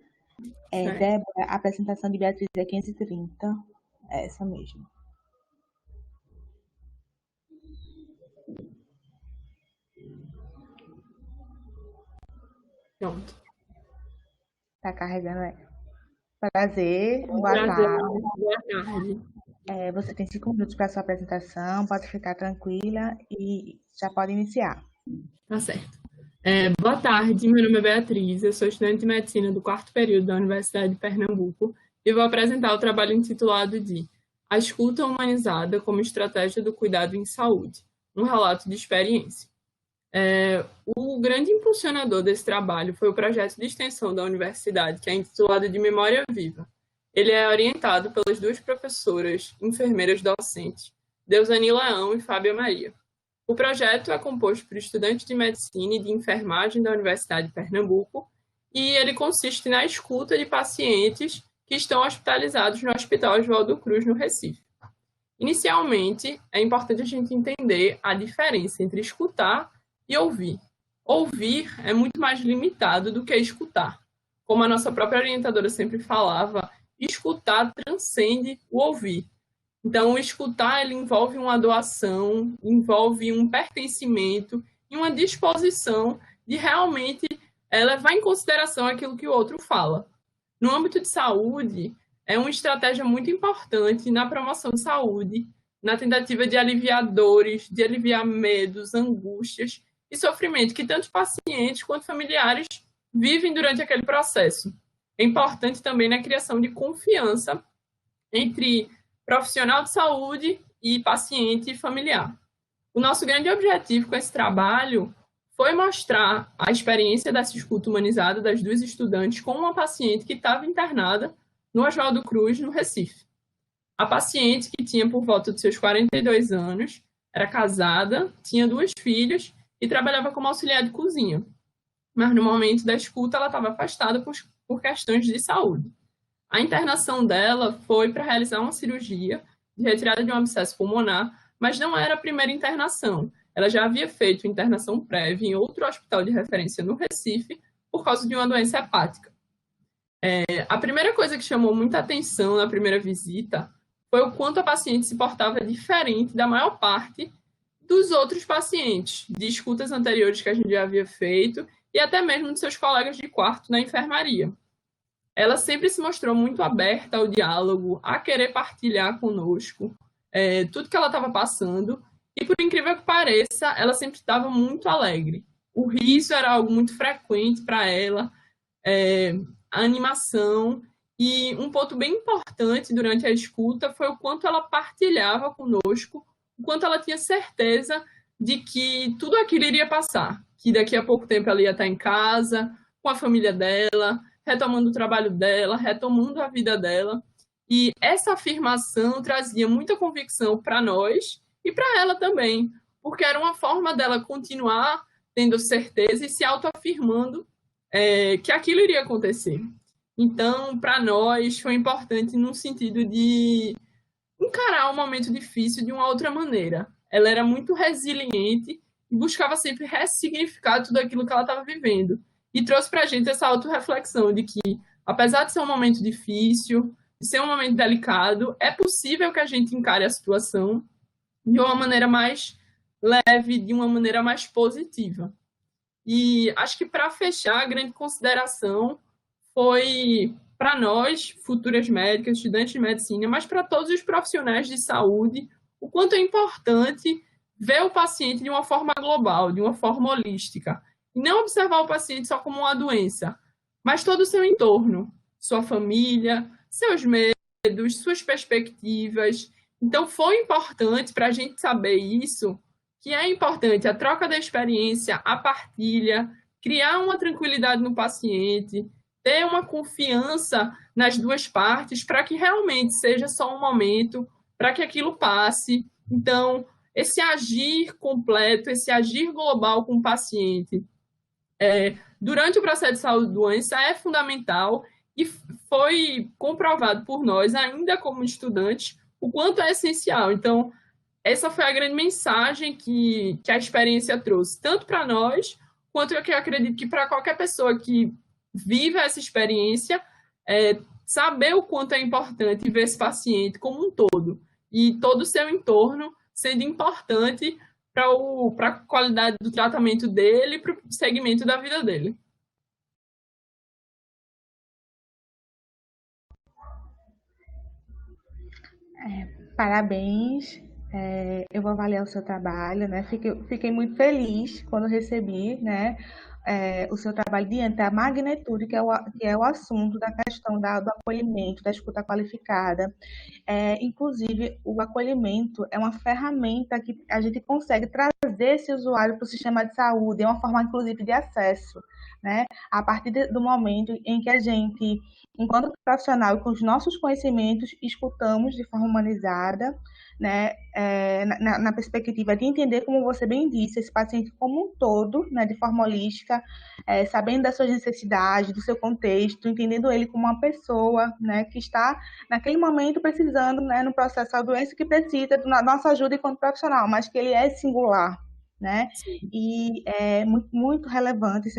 [SPEAKER 2] Débora, a apresentação de Beatriz é 15h30. É essa mesmo.
[SPEAKER 9] Pronto.
[SPEAKER 2] Tá carregando. Prazer. Boa tarde.
[SPEAKER 9] Boa tarde.
[SPEAKER 2] Você tem 5 minutos para sua apresentação. Pode ficar tranquila e já pode iniciar.
[SPEAKER 9] Tá certo. Boa tarde, meu nome é Beatriz, eu sou estudante de medicina do 4º período da Universidade de Pernambuco e vou apresentar o trabalho intitulado de A Escuta Humanizada como Estratégia do Cuidado em Saúde, um relato de experiência. O grande impulsionador desse trabalho foi o projeto de extensão da universidade, que é intitulado de Memória Viva. Ele é orientado pelas 2 professoras enfermeiras docentes, Deusani Leão e Fábia Maria. O projeto é composto por estudantes de medicina e de enfermagem da Universidade de Pernambuco e ele consiste na escuta de pacientes que estão hospitalizados no Hospital Oswaldo Cruz, no Recife. Inicialmente, é importante a gente entender a diferença entre escutar e ouvir. Ouvir é muito mais limitado do que escutar. Como a nossa própria orientadora sempre falava, escutar transcende o ouvir. Então, o escutar ele envolve uma doação, envolve um pertencimento e uma disposição de realmente levar em consideração aquilo que o outro fala. No âmbito de saúde, é uma estratégia muito importante na promoção de saúde, na tentativa de aliviar dores, de aliviar medos, angústias e sofrimento que tanto pacientes quanto familiares vivem durante aquele processo. é importante também na criação de confiança entre profissional de saúde e paciente e familiar. O nosso grande objetivo com esse trabalho foi mostrar a experiência dessa escuta humanizada das duas estudantes com uma paciente que estava internada no Oswaldo Cruz, no Recife. A paciente, que tinha por volta de seus 42 anos, era casada, tinha 2 filhas e trabalhava como auxiliar de cozinha. Mas no momento da escuta ela estava afastada por questões de saúde. A internação dela foi para realizar uma cirurgia de retirada de um abscesso pulmonar, mas não era a primeira internação. Ela já havia feito internação prévia em outro hospital de referência no Recife por causa de uma doença hepática. A primeira coisa que chamou muita atenção na primeira visita foi o quanto a paciente se portava diferente da maior parte dos outros pacientes, de escutas anteriores que a gente já havia feito e até mesmo de seus colegas de quarto na enfermaria. Ela sempre se mostrou muito aberta ao diálogo, a querer partilhar conosco tudo que ela estava passando. E, por incrível que pareça, ela sempre estava muito alegre. O riso era algo muito frequente para ela, a animação. E um ponto bem importante durante a escuta foi o quanto ela partilhava conosco, o quanto ela tinha certeza de que tudo aquilo iria passar, que daqui a pouco tempo ela ia estar em casa, com a família dela, retomando o trabalho dela, retomando a vida dela. E essa afirmação trazia muita convicção para nós e para ela também, porque era uma forma dela continuar tendo certeza e se autoafirmando que aquilo iria acontecer. Então, para nós, foi importante no sentido de encarar um momento difícil de uma outra maneira. Ela era muito resiliente e buscava sempre ressignificar tudo aquilo que ela estava vivendo. E trouxe para a gente essa autorreflexão de que, apesar de ser um momento difícil, de ser um momento delicado, é possível que a gente encare a situação de uma maneira mais leve, de uma maneira mais positiva. E acho que, para fechar, a grande consideração foi para nós, futuras médicas, estudantes de medicina, mas para todos os profissionais de saúde, o quanto é importante ver o paciente de uma forma global, de uma forma holística. E não observar o paciente só como uma doença, mas todo o seu entorno, sua família, seus medos, suas perspectivas. Então, foi importante para a gente saber isso, que é importante a troca da experiência, a partilha, criar uma tranquilidade no paciente, ter uma confiança nas duas partes para que realmente seja só um momento, para que aquilo passe. Então, esse agir completo, esse agir global com o paciente durante o processo de saúde-doença é fundamental e foi comprovado por nós, ainda como estudantes, o quanto é essencial. Então, essa foi a grande mensagem que a experiência trouxe, tanto para nós, quanto eu acredito que para qualquer pessoa que viva essa experiência, saber o quanto é importante ver esse paciente como um todo e todo o seu entorno sendo importante para a qualidade do tratamento dele e para o segmento da vida dele.
[SPEAKER 2] Parabéns. Eu vou avaliar o seu trabalho, né? Fiquei muito feliz quando recebi, né, o seu trabalho diante da magnitude que é o assunto da questão do acolhimento, da escuta qualificada. Inclusive, o acolhimento é uma ferramenta que a gente consegue trazer esse usuário para o sistema de saúde, é uma forma, inclusive, de acesso, né? A partir do momento em que a gente, enquanto profissional, com os nossos conhecimentos, escutamos de forma humanizada, né, na perspectiva de entender, como você bem disse, esse paciente como um todo, né, de forma holística, sabendo das suas necessidades, do seu contexto, entendendo ele como uma pessoa, né, que está naquele momento precisando, né, no processo da doença, que precisa da nossa ajuda enquanto profissional, mas que ele é singular, né? E é muito, muito relevante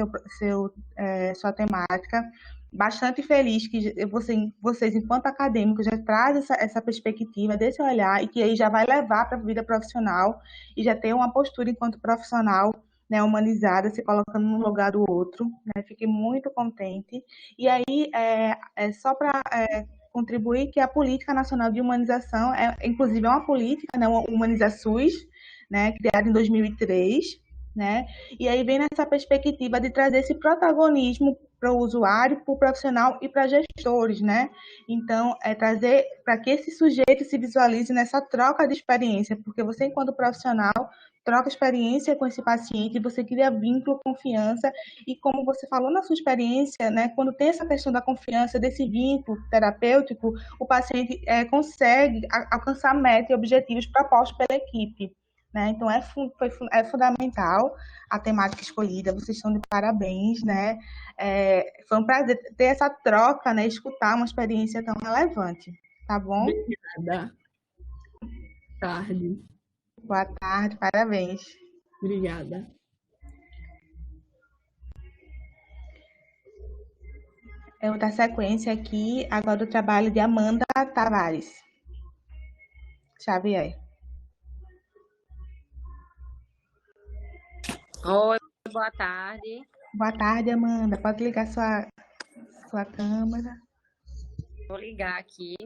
[SPEAKER 2] sua temática. Bastante feliz que vocês, enquanto acadêmicos, já trazem essa perspectiva desse olhar e que aí já vai levar para a vida profissional e já ter uma postura enquanto profissional, né, humanizada, se colocando no lugar do outro, né? Fiquei muito contente. E aí, só para contribuir, que a Política Nacional de Humanização, inclusive, é uma política, né, uma Humaniza SUS, né, criada em 2003, né? E aí vem nessa perspectiva de trazer esse protagonismo para o usuário, para o profissional e para gestores, né? Então, é trazer para que esse sujeito se visualize nessa troca de experiência, porque você, enquanto profissional, troca experiência com esse paciente, você cria vínculo, confiança, e como você falou na sua experiência, né, quando tem essa questão da confiança, desse vínculo terapêutico, o paciente consegue alcançar metas e objetivos propostos pela equipe. Né? Então, é fundamental a temática escolhida, vocês estão de parabéns, né? Foi um prazer ter essa troca, né? Escutar uma experiência tão relevante, tá bom?
[SPEAKER 9] Obrigada. Tarde.
[SPEAKER 2] Boa tarde, parabéns.
[SPEAKER 9] Obrigada.
[SPEAKER 2] Eu vou dar sequência aqui agora do trabalho de Amanda Tavares Xavier.
[SPEAKER 10] Oi, boa tarde.
[SPEAKER 2] Boa tarde, Amanda. Pode ligar sua câmera.
[SPEAKER 10] Vou ligar aqui.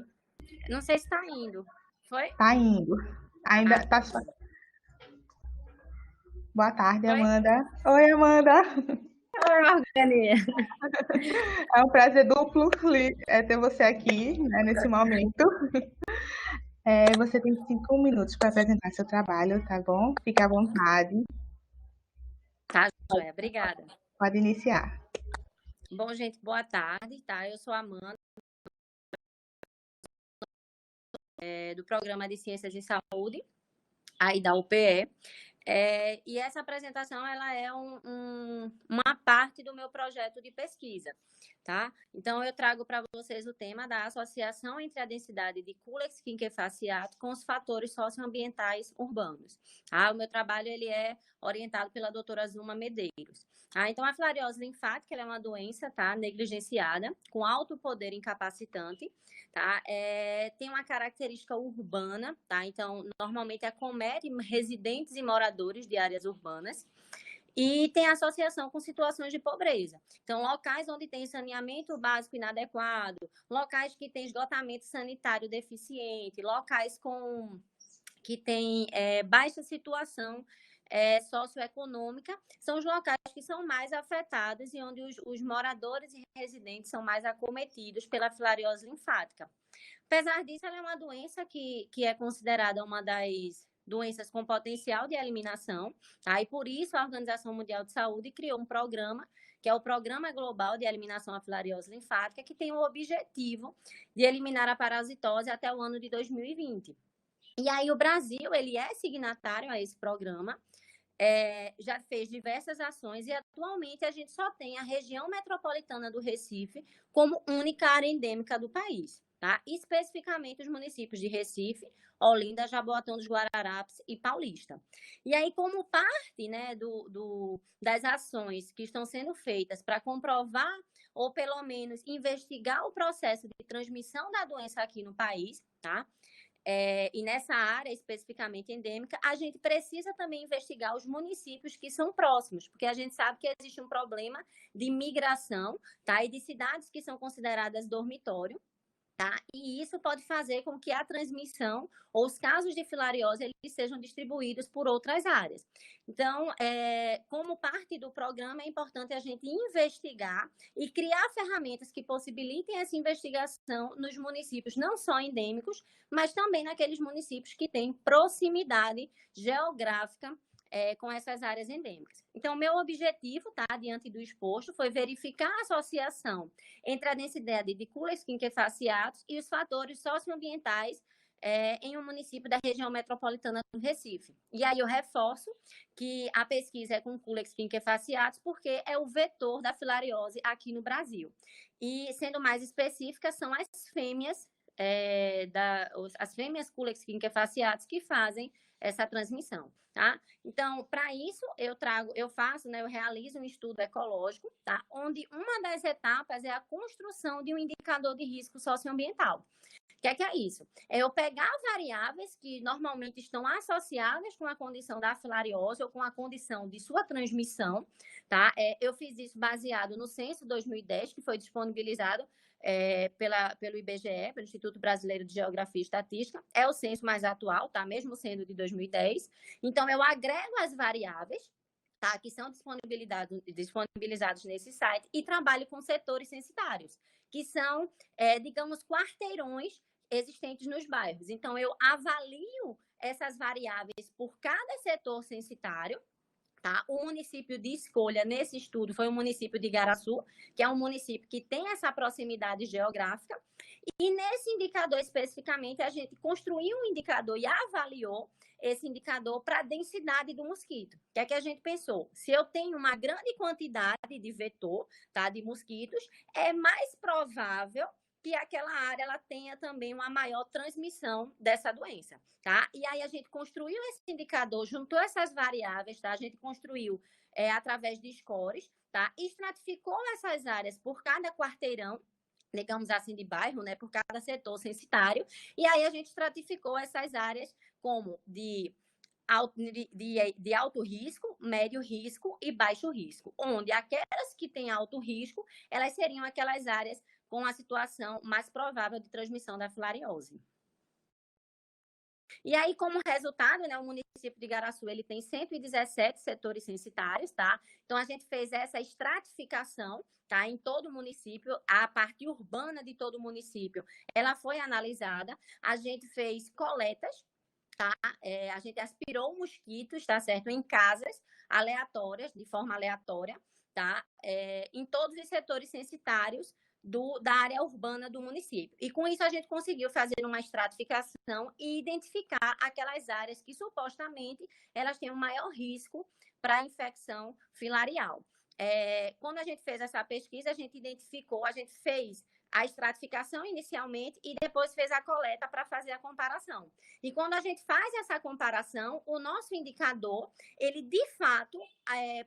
[SPEAKER 10] Não sei se está indo. Foi?
[SPEAKER 2] Tá indo. Ainda tá só. Boa tarde, Amanda. Oi, Amanda.
[SPEAKER 10] Oi, Morgania.
[SPEAKER 2] É um prazer duplo ter você aqui, né, nesse momento. Você tem 5 minutos para apresentar seu trabalho, tá bom? Fique à vontade.
[SPEAKER 10] Tá, joia. Obrigada.
[SPEAKER 2] Pode iniciar.
[SPEAKER 10] Bom, gente, boa tarde, tá? Eu sou a Amanda, do Programa de Ciências de Saúde, aí da UPE. E essa apresentação, ela é uma parte do meu projeto de pesquisa, tá? Então, eu trago para vocês o tema da associação entre a densidade de Culex quinquefaciato com os fatores socioambientais urbanos. Tá? O meu trabalho, ele é orientado pela doutora Zuma Medeiros. Então, a filariose linfática ela é uma doença, tá, negligenciada, com alto poder incapacitante, tá? Tem uma característica urbana, tá? Então, normalmente acomete residentes e moradores de áreas urbanas. E tem associação com situações de pobreza. Então, locais onde tem saneamento básico inadequado, locais que tem esgotamento sanitário deficiente, locais que tem baixa situação socioeconômica, são os locais que são mais afetados e onde os moradores e residentes são mais acometidos pela filariose linfática. Apesar disso, ela é uma doença que é considerada uma das doenças com potencial de eliminação, tá? E por isso a Organização Mundial de Saúde criou um programa, que é o Programa Global de Eliminação da Filariose Linfática, que tem o objetivo de eliminar a parasitose até o ano de 2020. E aí o Brasil, ele é signatário a esse programa, já fez diversas ações e atualmente a gente só tem a região metropolitana do Recife como única área endêmica do país, tá? Especificamente os municípios de Recife, Olinda, Jaboatão dos Guararapes e Paulista. E aí, como parte, né, das ações que estão sendo feitas para comprovar ou pelo menos investigar o processo de transmissão da doença aqui no país, tá? E nessa área especificamente endêmica, a gente precisa também investigar os municípios que são próximos, porque a gente sabe que existe um problema de migração, tá? E de cidades que são consideradas dormitório, tá? E isso pode fazer com que a transmissão ou os casos de filariose eles sejam distribuídos por outras áreas. Então, como parte do programa, é importante a gente investigar e criar ferramentas que possibilitem essa investigação nos municípios não só endêmicos, mas também naqueles municípios que têm proximidade geográfica com essas áreas endêmicas. Então, meu objetivo, tá, diante do exposto, foi verificar a associação entre a densidade de Culex quinquefaciatus e os fatores socioambientais em um município da região metropolitana do Recife. E aí eu reforço que a pesquisa é com Culex quinquefaciatus porque é o vetor da filariose aqui no Brasil. E, sendo mais específica, são as fêmeas, as fêmeas Culex quinquefaciatus que fazem essa transmissão, tá? Então, para isso, eu realizo um estudo ecológico, tá? Onde uma das etapas é a construção de um indicador de risco socioambiental. O que é isso? É eu pegar variáveis que normalmente estão associadas com a condição da filariose ou com a condição de sua transmissão, tá? Eu fiz isso baseado no Censo 2010, que foi disponibilizado pelo IBGE, pelo Instituto Brasileiro de Geografia e Estatística. É o censo mais atual, tá? Mesmo sendo de 2010. Então, eu agrego as variáveis, tá? Que são disponibilizados nesse site, e trabalho com setores censitários, que são, digamos, quarteirões existentes nos bairros. Então, eu avalio essas variáveis por cada setor censitário. Tá? O município de escolha nesse estudo foi o município de Igaraçu, que é um município que tem essa proximidade geográfica. E nesse indicador especificamente, a gente construiu um indicador e avaliou esse indicador para a densidade do mosquito. O que é que a gente pensou? Se eu tenho uma grande quantidade de vetor, tá, de mosquitos, é mais provável que aquela área ela tenha também uma maior transmissão dessa doença, tá? E aí a gente construiu esse indicador, juntou essas variáveis, tá? A gente construiu através de scores, tá? Estratificou essas áreas por cada quarteirão, digamos assim, de bairro, né? Por cada setor censitário, e aí a gente estratificou essas áreas como de alto risco, médio risco e baixo risco, onde aquelas que têm alto risco, elas seriam aquelas áreas com a situação mais provável de transmissão da filariose. E aí, como resultado, né, o município de Igaraçu, ele tem 117 setores censitários, tá? Então, a gente fez essa estratificação, tá, em todo o município, a parte urbana de todo o município, ela foi analisada, a gente fez coletas, tá? A gente aspirou mosquitos, tá certo? Em casas aleatórias, de forma aleatória, tá? Em todos os setores censitários da área urbana do município. E com isso a gente conseguiu fazer uma estratificação e identificar aquelas áreas que supostamente elas têm um maior risco para infecção filarial. Quando a gente fez essa pesquisa, a gente fez a estratificação inicialmente e depois fez a coleta para fazer a comparação. E quando a gente faz essa comparação, o nosso indicador, ele de fato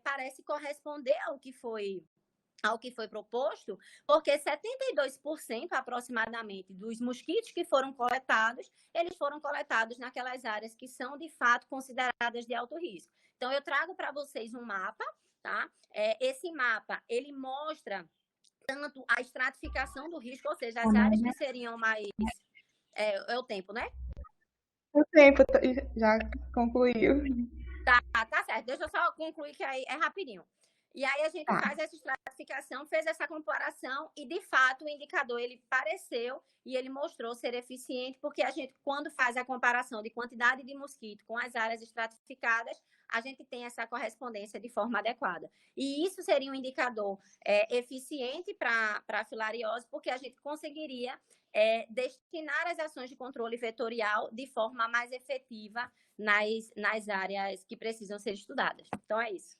[SPEAKER 10] parece corresponder ao que foi proposto, porque 72% aproximadamente dos mosquitos que foram coletados, eles foram coletados naquelas áreas que são de fato consideradas de alto risco. Então, eu trago para vocês um mapa, tá? Esse mapa, ele mostra tanto a estratificação do risco, ou seja, as áreas que seriam mais... É o tempo, né?
[SPEAKER 2] O tempo já concluiu.
[SPEAKER 10] Tá certo. Deixa eu só concluir que aí é rapidinho. E aí a gente faz essa estratificação, fez essa comparação e, de fato, o indicador, ele pareceu e ele mostrou ser eficiente, porque a gente, quando faz a comparação de quantidade de mosquito com as áreas estratificadas, a gente tem essa correspondência de forma adequada. E isso seria um indicador eficiente para a filariose, porque a gente conseguiria destinar as ações de controle vetorial de forma mais efetiva nas áreas que precisam ser estudadas. Então, é isso.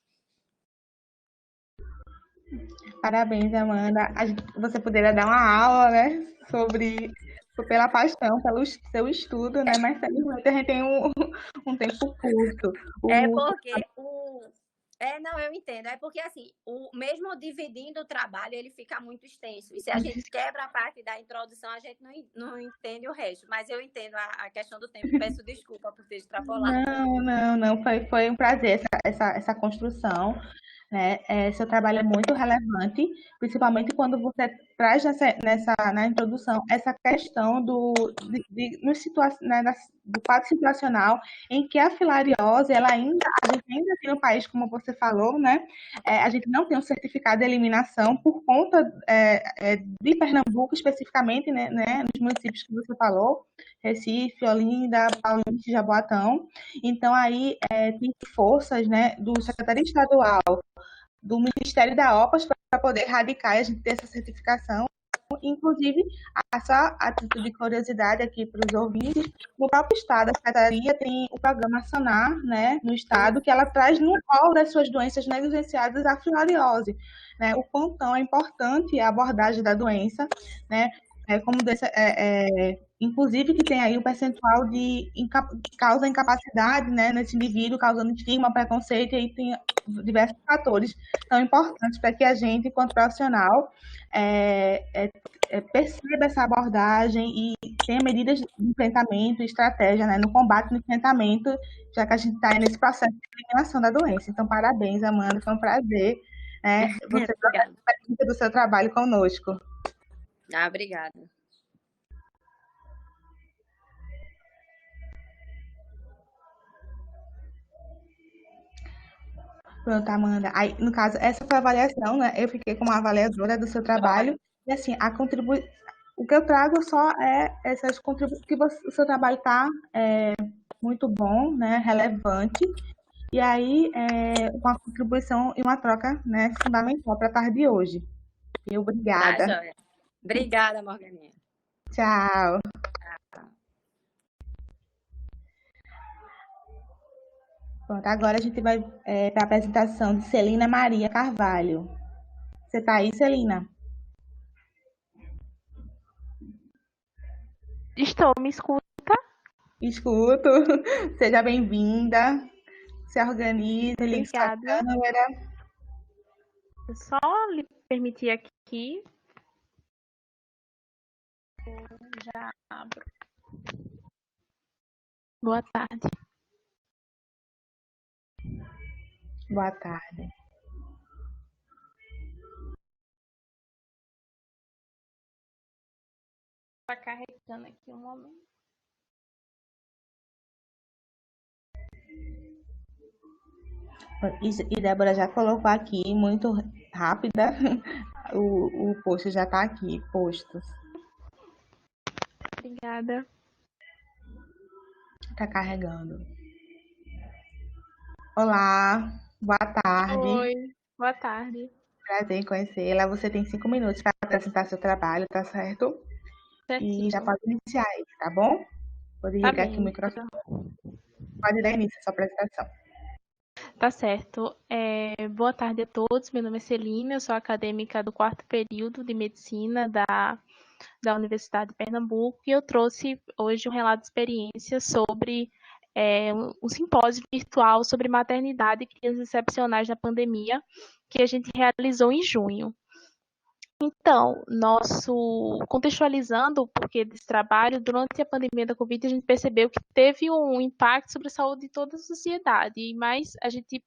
[SPEAKER 2] Parabéns, Amanda. Você poderia dar uma aula, né, pela paixão, pelo seu estudo, né? Mas felizmente a gente tem um tempo curto.
[SPEAKER 10] Não, eu entendo. É porque, assim, mesmo dividindo o trabalho, ele fica muito extenso. E se a gente quebra a parte da introdução, a gente não entende o resto. Mas eu entendo a questão do tempo. Peço desculpa por ter extrapolado.
[SPEAKER 2] Não. Foi um prazer essa construção. Né? Seu trabalho é muito relevante, principalmente quando você traz na introdução essa questão do quadro situacional em que a filariose, a gente ainda tem no país, como você falou, né? A gente não tem um certificado de eliminação por conta de Pernambuco, especificamente, né, nos municípios que você falou, Recife, Olinda, Paulista e Jaboatão. Então, aí tem forças, né, do Secretaria Estadual, do Ministério da OPAS para poder erradicar e a gente ter essa certificação. Inclusive, só a título de curiosidade aqui para os ouvintes, no próprio estado, a Secretaria tem o programa Sanar, né, no estado, que ela traz no rol das suas doenças negligenciadas a filariose, né, o quanto é importante a abordagem da doença, né, como doença, inclusive que tem aí o percentual que causa incapacidade, né, nesse indivíduo, causando estigma, preconceito, e aí tem diversos fatores tão importantes para que a gente, enquanto profissional, perceba essa abordagem e tenha medidas de enfrentamento e estratégia, né, no combate e no enfrentamento, já que a gente está nesse processo de eliminação da doença. Então, parabéns, Amanda, foi um prazer, né, você trocar do seu trabalho conosco.
[SPEAKER 10] Obrigada.
[SPEAKER 2] Pronto, Amanda. Aí, no caso, essa foi a avaliação, né? Eu fiquei como avaliadora do seu trabalho. E assim, o que eu trago só é essas contribuições que o seu trabalho está muito bom, né? Relevante. E aí, uma contribuição e uma troca, né, fundamental para a tarde de hoje. E
[SPEAKER 10] Tá,
[SPEAKER 2] obrigada.
[SPEAKER 10] joia. Obrigada, Morganinha.
[SPEAKER 2] Tchau. Pronto, agora a gente vai para a apresentação de Celina Maria Carvalho. Você está aí, Celina?
[SPEAKER 11] Estou, me escuta?
[SPEAKER 2] Escuto. Seja bem-vinda. Se organize, ligue sua
[SPEAKER 11] Obrigada.
[SPEAKER 2] câmera.
[SPEAKER 11] Eu só lhe permitir aqui. Eu já abro. Boa tarde.
[SPEAKER 2] Boa tarde.
[SPEAKER 11] Está carregando aqui um momento.
[SPEAKER 2] E Débora já colocou aqui, muito rápida, o post já está aqui, posto.
[SPEAKER 11] Obrigada.
[SPEAKER 2] Está carregando. Olá, boa tarde.
[SPEAKER 11] Oi, boa tarde.
[SPEAKER 2] Prazer em conhecê-la. Você tem 5 minutos para apresentar seu trabalho, tá certo?
[SPEAKER 11] Certinho.
[SPEAKER 2] E já pode iniciar aí, tá bom? Vou
[SPEAKER 11] Tá
[SPEAKER 2] desligar aqui o
[SPEAKER 11] bem.
[SPEAKER 2] microfone. Pode dar início à sua apresentação.
[SPEAKER 11] Tá certo. Boa tarde a todos. Meu nome é Celina, eu sou acadêmica do 4º período de Medicina da Universidade de Pernambuco e eu trouxe hoje um relato de experiência sobre um simpósio virtual sobre maternidade e crianças excepcionais na pandemia que a gente realizou em junho. Então, contextualizando o porquê desse trabalho, durante a pandemia da Covid, a gente percebeu que teve um impacto sobre a saúde de toda a sociedade, mas a gente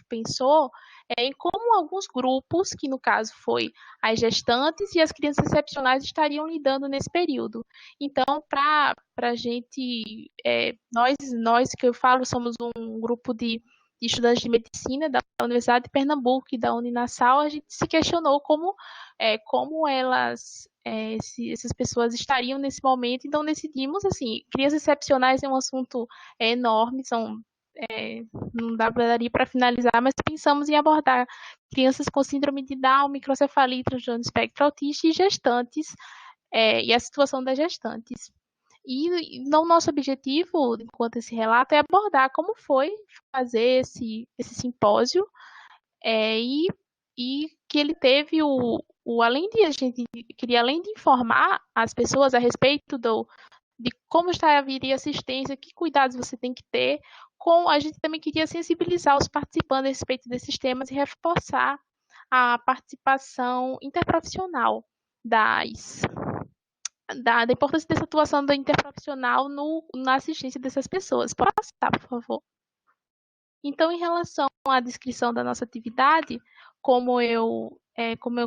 [SPEAKER 11] pensou em como alguns grupos, que no caso foi as gestantes e as crianças excepcionais, estariam lidando nesse período. Então, para a gente, nós que eu falo, somos um grupo de estudantes de medicina da Universidade de Pernambuco e da Uninassal, a gente se questionou como essas pessoas estariam nesse momento. Então decidimos, assim, crianças excepcionais é um assunto enorme, não daria para finalizar, mas pensamos em abordar crianças com síndrome de Down, microcefalia, transtorno do espectro autista e gestantes, e a situação das gestantes. E o nosso objetivo, enquanto esse relato, é abordar como foi fazer esse simpósio, e que ele teve além de a gente queria, além de informar as pessoas a respeito de como viria a assistência, que cuidados você tem que ter, a gente também queria sensibilizar os participantes a respeito desses temas e reforçar a participação interprofissional da importância dessa atuação da interprofissional na assistência dessas pessoas. Pode passar, por favor. Então, em relação à descrição da nossa atividade, como eu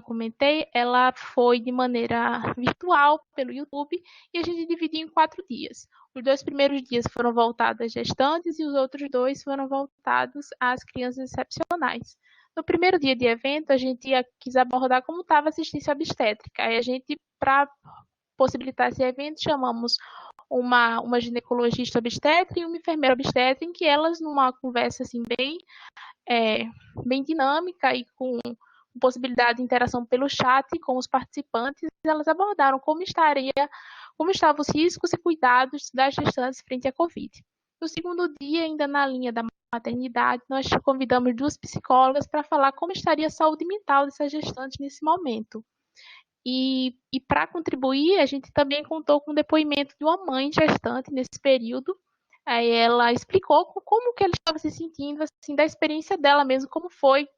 [SPEAKER 11] comentei, ela foi de maneira virtual pelo YouTube e a gente dividiu em 4 dias. Os 2 primeiros dias foram voltados às gestantes e os outros 2 foram voltados às crianças excepcionais. No primeiro dia de evento, a gente quis abordar como estava a assistência obstétrica. Aí a gente, para possibilitar esse evento, chamamos uma ginecologista obstetra e uma enfermeira obstetra, em que elas, numa conversa assim bem dinâmica e com possibilidade de interação pelo chat com os participantes, elas abordaram como estavam os riscos e cuidados das gestantes frente à Covid. No segundo dia, ainda na linha da maternidade, nós convidamos 2 psicólogas para falar como estaria a saúde mental dessas gestantes nesse momento. E para contribuir, a gente também contou com o depoimento de uma mãe gestante nesse período. Aí ela explicou como que ela estava se sentindo, assim, da experiência dela mesmo, como foi,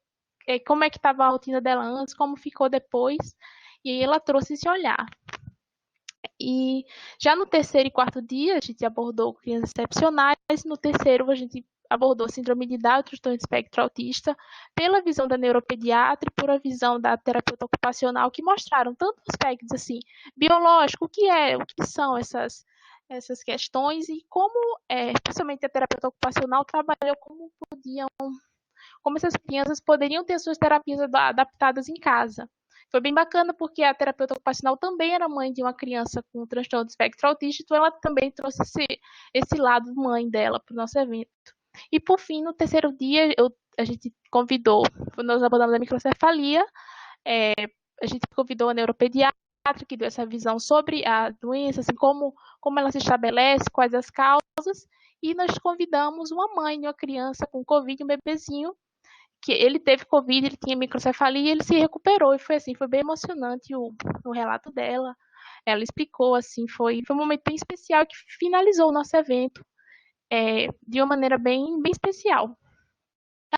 [SPEAKER 11] como é que estava a rotina dela antes, como ficou depois. E aí ela trouxe esse olhar. E já no terceiro e quarto dia, a gente abordou crianças excepcionais. No terceiro, a gente abordou síndrome de Down, transtorno de espectro autista, pela visão da neuropediatra e por a visão da terapeuta ocupacional, que mostraram tanto aspectos assim, biológico, o que são essas questões e como, especialmente a terapeuta ocupacional, trabalhou como essas crianças poderiam ter suas terapias adaptadas em casa. Foi bem bacana porque a terapeuta ocupacional também era mãe de uma criança com transtorno do espectro autista, então ela também trouxe esse lado mãe dela para o nosso evento. E por fim, no terceiro dia, a gente convidou, nós abordamos a microcefalia, a gente convidou a neuropediatra, que deu essa visão sobre a doença, assim, como ela se estabelece, quais as causas, e nós convidamos uma mãe de uma criança com Covid, um bebezinho, que ele teve Covid, ele tinha microcefalia e ele se recuperou, e foi assim, foi bem emocionante o relato dela. Ela explicou, assim, foi um momento bem especial que finalizou o nosso evento de uma maneira bem, bem especial.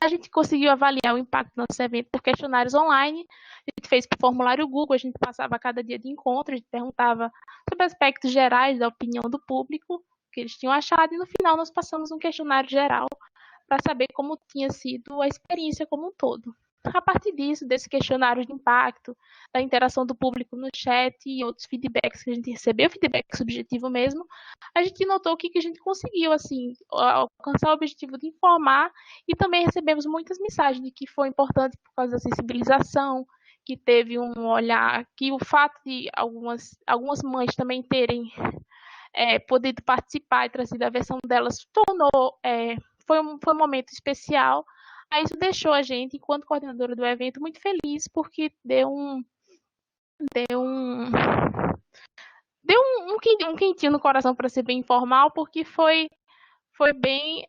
[SPEAKER 11] A gente conseguiu avaliar o impacto do nosso evento por questionários online, a gente fez por formulário Google, a gente passava a cada dia de encontro, a gente perguntava sobre aspectos gerais da opinião do público, o que eles tinham achado, e no final nós passamos um questionário geral para saber como tinha sido a experiência como um todo. A partir disso, desse questionário de impacto, da interação do público no chat e outros feedbacks que a gente recebeu, feedback subjetivo mesmo, a gente notou que a gente conseguiu assim alcançar o objetivo de informar, e também recebemos muitas mensagens de que foi importante por causa da sensibilização, que teve um olhar, que o fato de algumas mães também terem podido participar e trazido a versão delas tornou foi um momento especial. Aí isso deixou a gente, enquanto coordenadora do evento, muito feliz, porque deu um quentinho no coração, para ser bem informal, porque foi bem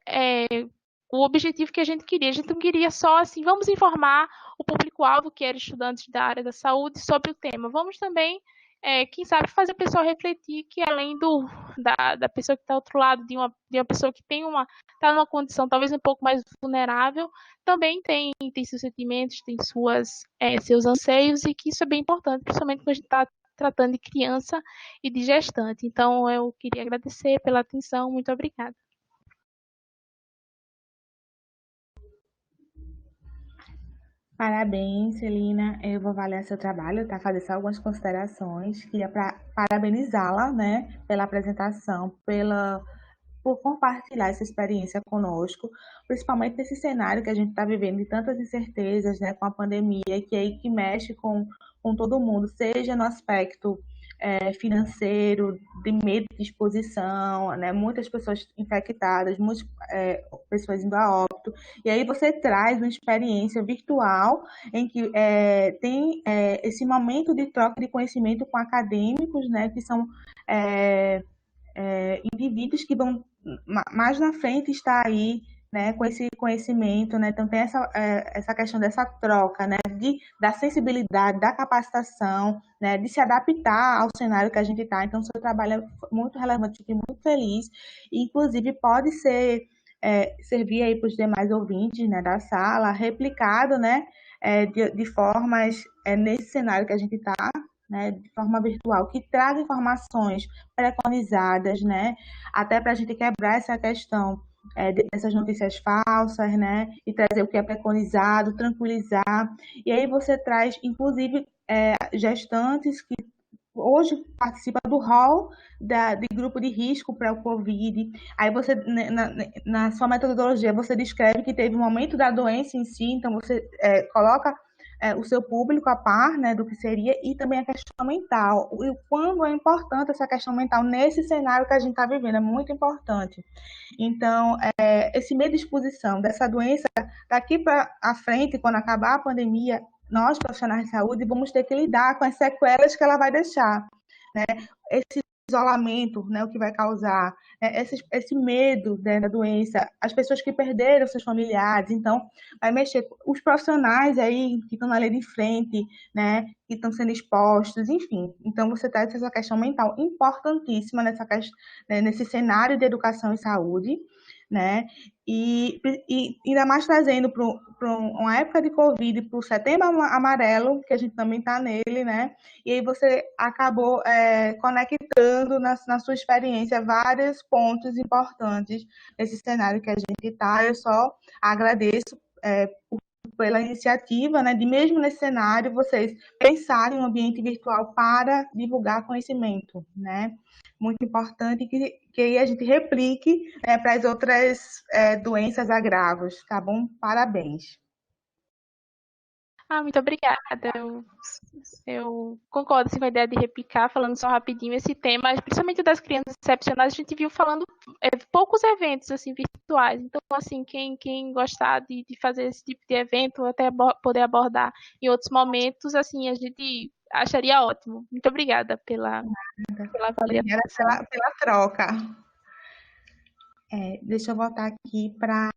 [SPEAKER 11] o objetivo que a gente queria. A gente não queria só assim, vamos informar o público-alvo, que era estudantes da área da saúde, sobre o tema. Vamos também, quem sabe, fazer a pessoa refletir que, além da pessoa que está ao outro lado, de uma pessoa que está numa condição talvez um pouco mais vulnerável, também tem seus sentimentos, tem seus anseios, e que isso é bem importante, principalmente quando a gente está tratando de criança e de gestante. Então, eu queria agradecer pela atenção. Muito obrigada.
[SPEAKER 2] Parabéns, Celina. Eu vou avaliar seu trabalho, tá? Fazer só algumas considerações. Queria parabenizá-la, né, pela apresentação, por compartilhar essa experiência conosco, principalmente nesse cenário que a gente está vivendo de tantas incertezas, né, com a pandemia, que mexe com todo mundo, seja no aspecto financeiro, de medo de exposição, né, muitas pessoas infectadas, muitas pessoas indo a óbito, e aí você traz uma experiência virtual em que tem esse momento de troca de conhecimento com acadêmicos, né, que são indivíduos que vão mais na frente estar aí, né, com esse conhecimento, né? Então tem essa questão dessa troca, né, da sensibilidade, da capacitação, né, de se adaptar ao cenário que a gente está. Então, o seu trabalho é muito relevante, fiquei muito feliz, e, inclusive, pode servir aí para os demais ouvintes, né, da sala, replicado, né, de formas nesse cenário que a gente está, né, de forma virtual, que traga informações preconizadas, né, até para a gente quebrar essa questão dessas notícias falsas, né, e trazer o que é preconizado, tranquilizar. E aí você traz, inclusive, gestantes que hoje participam do hall de grupo de risco para o Covid. Aí você, na sua metodologia, você descreve que teve um momento da doença em si, então você coloca o seu público a par, né, do que seria, e também a questão mental. E o quando é importante essa questão mental nesse cenário que a gente está vivendo, é muito importante. Então, esse medo de exposição dessa doença, daqui para a frente, quando acabar a pandemia, nós, profissionais de saúde, vamos ter que lidar com as sequelas que ela vai deixar, né? Esse isolamento, né, o que vai causar, esse medo, né, da doença, as pessoas que perderam seus familiares. Então, vai mexer com os profissionais aí que estão na linha de frente, né, que estão sendo expostos, enfim. Então, você traz essa questão mental importantíssima nesse cenário de educação e saúde, né? E ainda mais trazendo para uma época de Covid, para o Setembro Amarelo, que a gente também está nele, né? E aí você acabou conectando na sua experiência vários pontos importantes nesse cenário que a gente está. Eu só agradeço pela iniciativa, né, de mesmo nesse cenário vocês pensarem em um ambiente virtual para divulgar conhecimento, né? Muito importante que aí a gente replique para as outras doenças agravos, tá bom? Parabéns.
[SPEAKER 11] Muito obrigada. Eu concordo assim, com a ideia de replicar, falando só rapidinho esse tema, principalmente das crianças excepcionais, a gente viu falando poucos eventos assim virtuais. Então, assim, quem gostar de fazer esse tipo de evento, até poder abordar em outros momentos, assim, a gente acharia ótimo. Muito obrigada pela
[SPEAKER 2] Obrigada
[SPEAKER 11] avaliação.
[SPEAKER 2] pela troca. Deixa eu voltar aqui para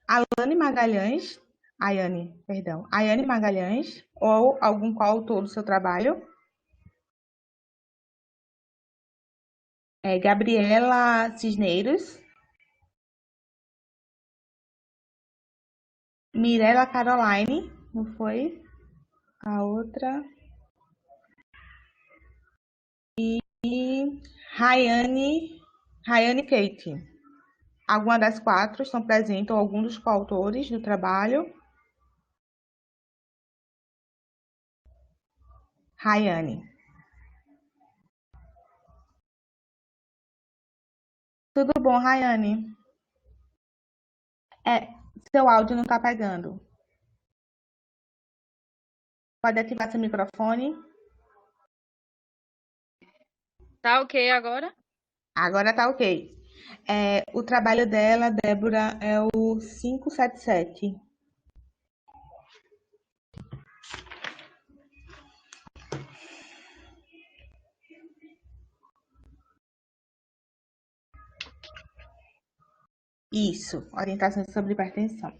[SPEAKER 2] Ayane Magalhães, ou algum coautor do seu trabalho. Gabriela Cisneiros, Mirella Caroline, não foi? A outra. E Rayane Kate. Alguma das quatro estão presentes, ou algum dos coautores do trabalho? Rayane. Tudo bom, Rayane? Seu áudio não está pegando. Pode ativar seu microfone.
[SPEAKER 12] Tá ok agora?
[SPEAKER 2] Agora tá ok. O trabalho dela, Débora, é o 577. Isso, orientações sobre hipertensão.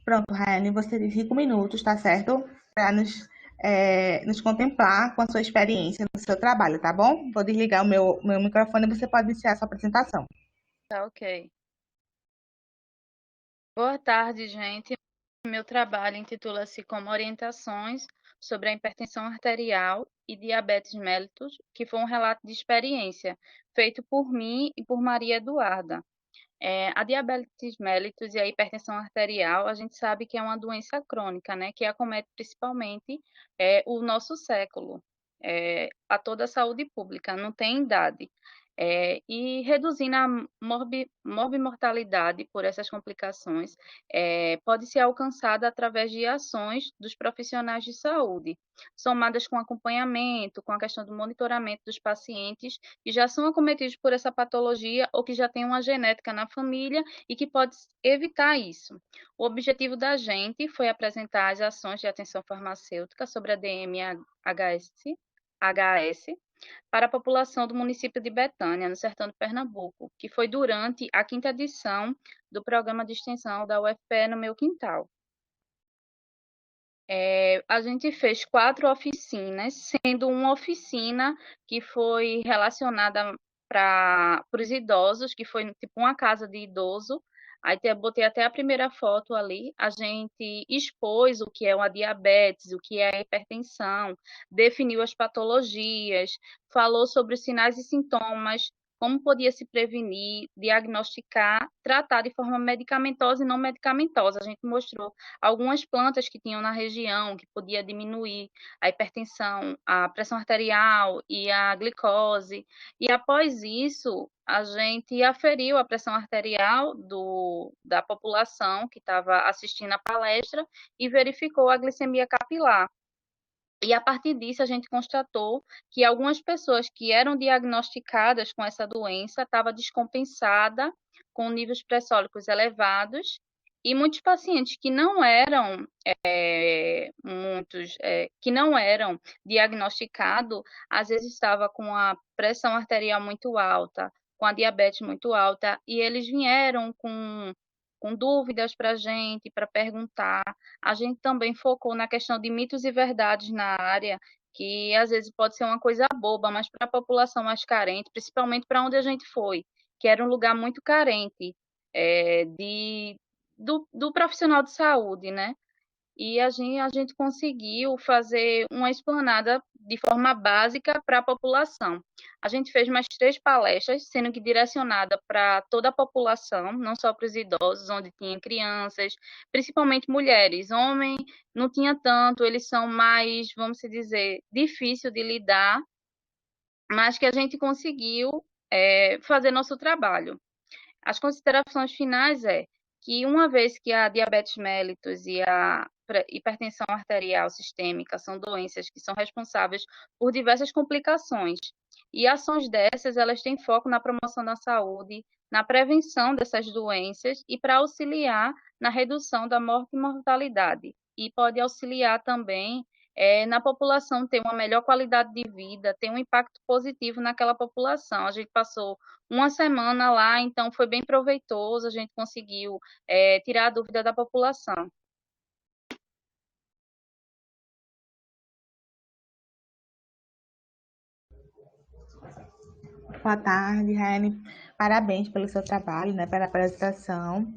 [SPEAKER 2] Pronto, Rayane, você tem 5 minutos, tá certo? Para nos contemplar com a sua experiência no seu trabalho, tá bom? Vou desligar o meu microfone e você pode iniciar a sua apresentação.
[SPEAKER 12] Tá ok. Boa tarde, gente. Meu trabalho intitula-se como Orientações sobre a hipertensão arterial e diabetes mellitus, que foi um relato de experiência feito por mim e por Maria Eduarda. A diabetes mellitus e a hipertensão arterial, a gente sabe que é uma doença crônica, né, que acomete principalmente o nosso século, a toda a saúde pública, não tem idade. E reduzindo a morbimortalidade por essas complicações, pode ser alcançada através de ações dos profissionais de saúde, somadas com acompanhamento, com a questão do monitoramento dos pacientes que já são acometidos por essa patologia ou que já têm uma genética na família e que pode evitar isso. O objetivo da gente foi apresentar as ações de atenção farmacêutica sobre a DMHS para a população do município de Betânia, no sertão de Pernambuco, que foi durante a 5ª edição do programa de extensão da UFPE no meu quintal. A gente fez 4 oficinas, sendo uma oficina que foi relacionada para os idosos, que foi tipo uma casa de idoso. Aí botei até a primeira foto ali. A gente expôs o que é uma diabetes, o que é a hipertensão, definiu as patologias, falou sobre os sinais e sintomas, como podia se prevenir, diagnosticar, tratar de forma medicamentosa e não medicamentosa. A gente mostrou algumas plantas que tinham na região, que podia diminuir a hipertensão, a pressão arterial e a glicose. E após isso, a gente aferiu a pressão arterial da população que estava assistindo a palestra e verificou a glicemia capilar. E a partir disso, a gente constatou que algumas pessoas que eram diagnosticadas com essa doença estavam descompensadas, com níveis pressólicos elevados, e muitos pacientes que não eram diagnosticados, às vezes estava com a pressão arterial muito alta, com a diabetes muito alta, e eles vieram com dúvidas para a gente, para perguntar. A gente também focou na questão de mitos e verdades na área, que às vezes pode ser uma coisa boba, mas para a população mais carente, principalmente para onde a gente foi, que era um lugar muito carente do profissional de saúde, né? E a gente conseguiu fazer uma explanada de forma básica para a população. A gente fez mais 3 palestras, sendo que direcionada para toda a população, não só para os idosos, onde tinha crianças, principalmente mulheres. Homem não tinha tanto, eles são mais, vamos dizer, difícil de lidar, mas que a gente conseguiu fazer nosso trabalho. As considerações finais que uma vez que a diabetes mellitus e a hipertensão arterial sistêmica são doenças que são responsáveis por diversas complicações. E ações dessas, elas têm foco na promoção da saúde, na prevenção dessas doenças e para auxiliar na redução da morte e mortalidade. E pode auxiliar também na população ter uma melhor qualidade de vida, ter um impacto positivo naquela população. A gente passou uma semana lá, então foi bem proveitoso, a gente conseguiu tirar a dúvida da população.
[SPEAKER 2] Boa tarde, Raine. Parabéns pelo seu trabalho, né, pela apresentação.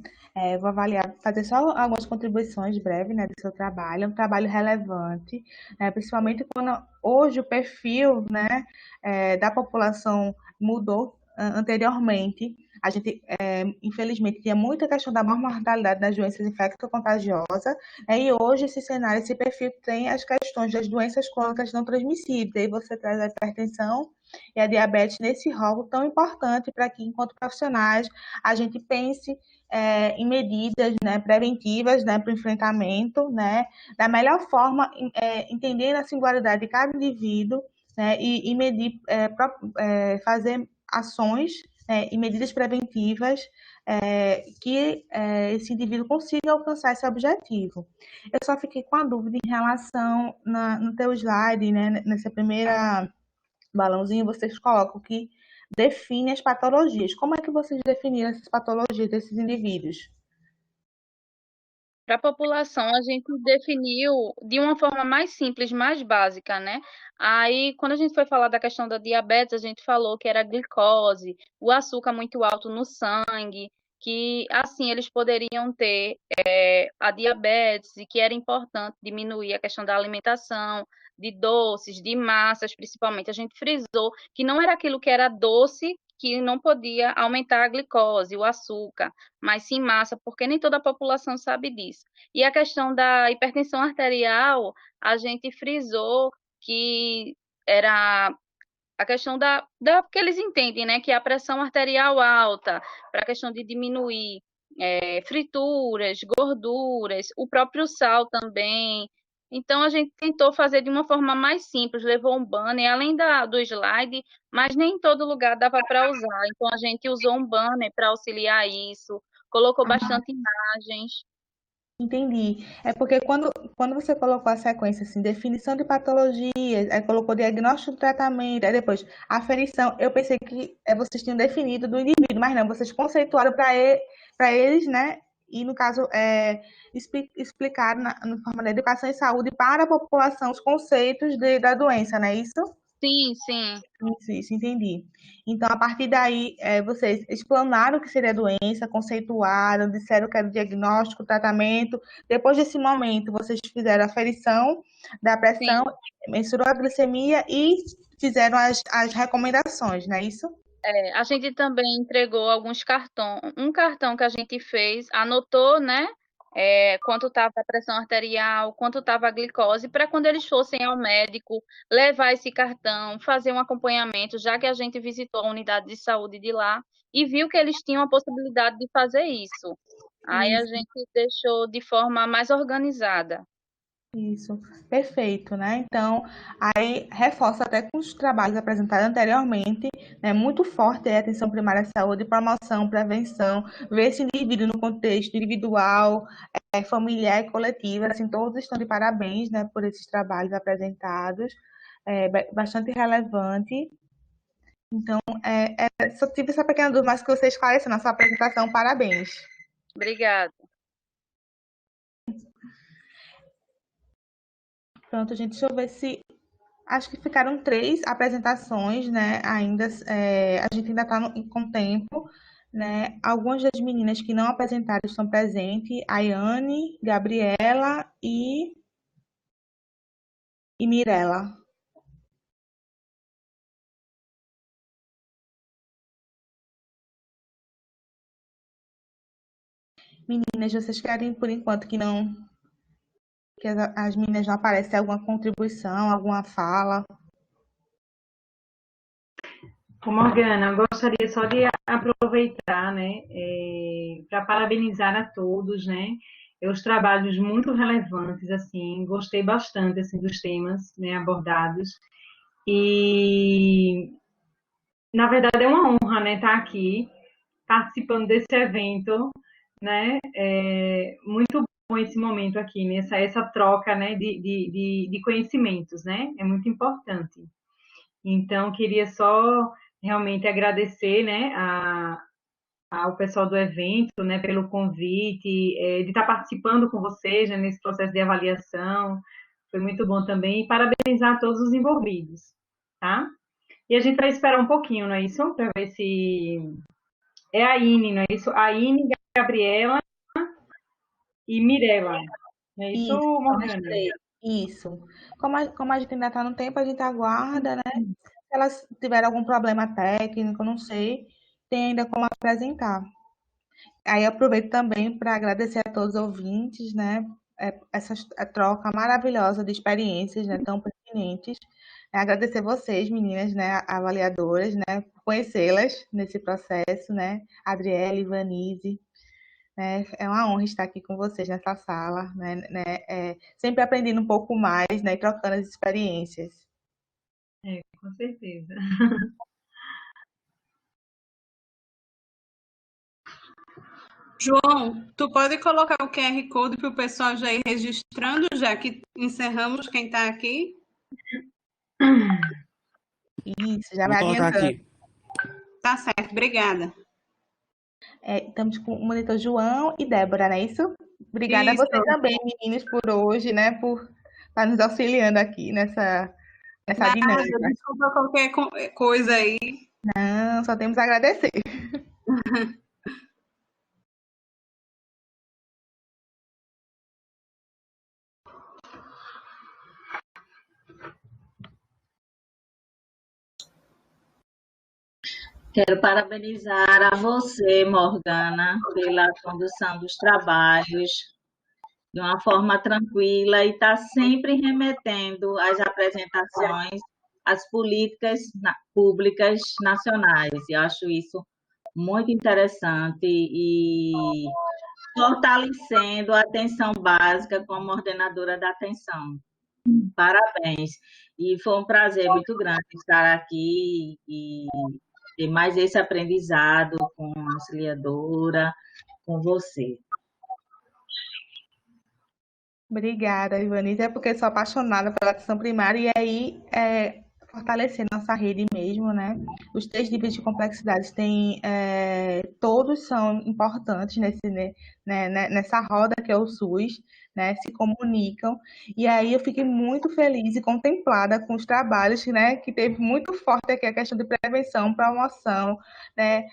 [SPEAKER 2] Vou avaliar, fazer só algumas contribuições breves, né, do seu trabalho. É um trabalho relevante, né, principalmente quando hoje o perfil, né, da população mudou anteriormente. A gente, infelizmente, tinha muita questão da mortalidade das doenças infecto-contagiosas, né, e hoje esse cenário, esse perfil tem as questões das doenças crônicas não transmissíveis. Aí você traz a hipertensão e a diabetes nesse rol tão importante para que, enquanto profissionais, a gente pense em medidas, né, preventivas, né, para o enfrentamento, né, da melhor forma, entendendo a singularidade de cada indivíduo, né, e medir, fazer ações e medidas preventivas que esse indivíduo consiga alcançar esse objetivo. Eu só fiquei com a dúvida em relação no teu slide, né, nessa primeira balãozinho, vocês colocam que define as patologias. Como é que vocês definiram essas patologias desses indivíduos?
[SPEAKER 12] Para a população, a gente definiu de uma forma mais simples, mais básica, né? Aí, quando a gente foi falar da questão da diabetes, a gente falou que era a glicose, o açúcar muito alto no sangue, que assim eles poderiam ter a diabetes e que era importante diminuir a questão da alimentação, de doces, de massas, principalmente. A gente frisou que não era aquilo que era doce que não podia aumentar a glicose, o açúcar, mas sim massa, porque nem toda a população sabe disso. E a questão da hipertensão arterial, a gente frisou que era a questão porque eles entendem, né, que a pressão arterial alta, para a questão de diminuir frituras, gorduras, o próprio sal também. Então, a gente tentou fazer de uma forma mais simples, levou um banner, além do slide, mas nem em todo lugar dava para usar. Então, a gente usou um banner para auxiliar isso, colocou bastante imagens.
[SPEAKER 2] Entendi. É porque quando você colocou a sequência assim, definição de patologias, aí colocou diagnóstico do tratamento, aí depois aferição, eu pensei que vocês tinham definido do indivíduo, mas não, vocês conceituaram para eles, né? E no caso, explicaram na forma da educação e saúde para a população os conceitos da doença, não é isso?
[SPEAKER 12] Sim, sim.
[SPEAKER 2] Isso, entendi. Então, a partir daí, vocês explanaram o que seria a doença, conceituaram, disseram que era o diagnóstico, o tratamento. Depois desse momento, vocês fizeram a aferição da pressão, mensurou a glicemia e fizeram as recomendações, não é isso?
[SPEAKER 12] A gente também entregou alguns cartões. Um cartão que a gente fez, anotou, né? Quanto estava a pressão arterial, quanto estava a glicose, para quando eles fossem ao médico, levar esse cartão, fazer um acompanhamento, já que a gente visitou a unidade de saúde de lá e viu que eles tinham a possibilidade de fazer isso. Aí a gente deixou de forma mais organizada.
[SPEAKER 2] Isso, perfeito, né? Então, aí reforça até com os trabalhos apresentados anteriormente, né? Muito forte a atenção primária à saúde, promoção, prevenção, ver esse indivíduo no contexto individual, familiar e coletivo, assim, todos estão de parabéns, né, por esses trabalhos apresentados, bastante relevante. Então, só tive essa pequena dúvida, mas que você esclareceu na sua apresentação, parabéns.
[SPEAKER 12] Obrigada.
[SPEAKER 2] Pronto, gente, deixa eu ver se... Acho que ficaram 3 apresentações, né? Ainda, a gente ainda está com tempo, né? Algumas das meninas que não apresentaram estão presentes, a Ayane, Gabriela e Mirella. Meninas, vocês querem, por enquanto, que as meninas não aparecem, alguma contribuição, alguma fala?
[SPEAKER 3] Morgana, eu gostaria só de aproveitar, né, para parabenizar a todos, né, os trabalhos muito relevantes, assim, gostei bastante, assim, dos temas, né, abordados. E, na verdade, é uma honra, né, estar aqui, participando desse evento, né, muito bom esse momento aqui, né, essa troca, né, de conhecimentos, né, é muito importante. Então, queria só realmente agradecer, né, ao pessoal do evento, né, pelo convite, de estar participando com vocês, né, nesse processo de avaliação. Foi muito bom também. E parabenizar todos os envolvidos, tá? E a gente vai esperar um pouquinho, não é isso? Para ver se... É a Ine, não é isso? A Ine, Gabriela e Mirella. Não é isso,
[SPEAKER 2] Isso, são as
[SPEAKER 3] Morgana?
[SPEAKER 2] três. Isso. Como a gente ainda está no tempo, a gente aguarda, né? Se elas tiverem algum problema técnico, não sei, tem ainda como apresentar. Aí eu aproveito também para agradecer a todos os ouvintes, né? Essa troca maravilhosa de experiências, né? Tão pertinentes. Agradecer vocês, meninas, né? Avaliadoras, né? Por conhecê-las nesse processo, né? Adriele, Ivanise, né? É uma honra estar aqui com vocês nessa sala, né? Sempre aprendendo um pouco mais, né? E trocando as experiências.
[SPEAKER 3] Com certeza.
[SPEAKER 7] João, tu pode colocar o QR Code para o pessoal já ir registrando, já que encerramos quem está aqui?
[SPEAKER 2] Isso, já
[SPEAKER 13] Vou
[SPEAKER 2] vai
[SPEAKER 13] colocar
[SPEAKER 2] adiantando.
[SPEAKER 13] aqui.
[SPEAKER 7] Tá certo, obrigada.
[SPEAKER 2] Estamos com o monitor João e Débora, não é isso? Obrigada
[SPEAKER 7] Isso.
[SPEAKER 2] a vocês também, meninos, por hoje, né? Por estar nos auxiliando aqui nessa dinâmica.
[SPEAKER 7] Desculpa qualquer coisa aí.
[SPEAKER 2] Não, só temos a agradecer.
[SPEAKER 5] Quero parabenizar a você, Morgana, pela condução dos trabalhos de uma forma tranquila e está sempre remetendo às apresentações, às políticas públicas nacionais. Eu acho isso muito interessante e fortalecendo a atenção básica como ordenadora da atenção. Parabéns. E foi um prazer muito grande estar aqui e ter mais esse aprendizado com a auxiliadora, com você.
[SPEAKER 2] Obrigada, Ivanise. É porque sou apaixonada pela atenção primária e aí fortalecer nossa rede mesmo, né? Os 3 níveis de complexidade têm, todos são importantes nessa roda que é o SUS, né? Se comunicam. E aí eu fiquei muito feliz e contemplada com os trabalhos, né? Que teve muito forte aqui a questão de prevenção, promoção, né?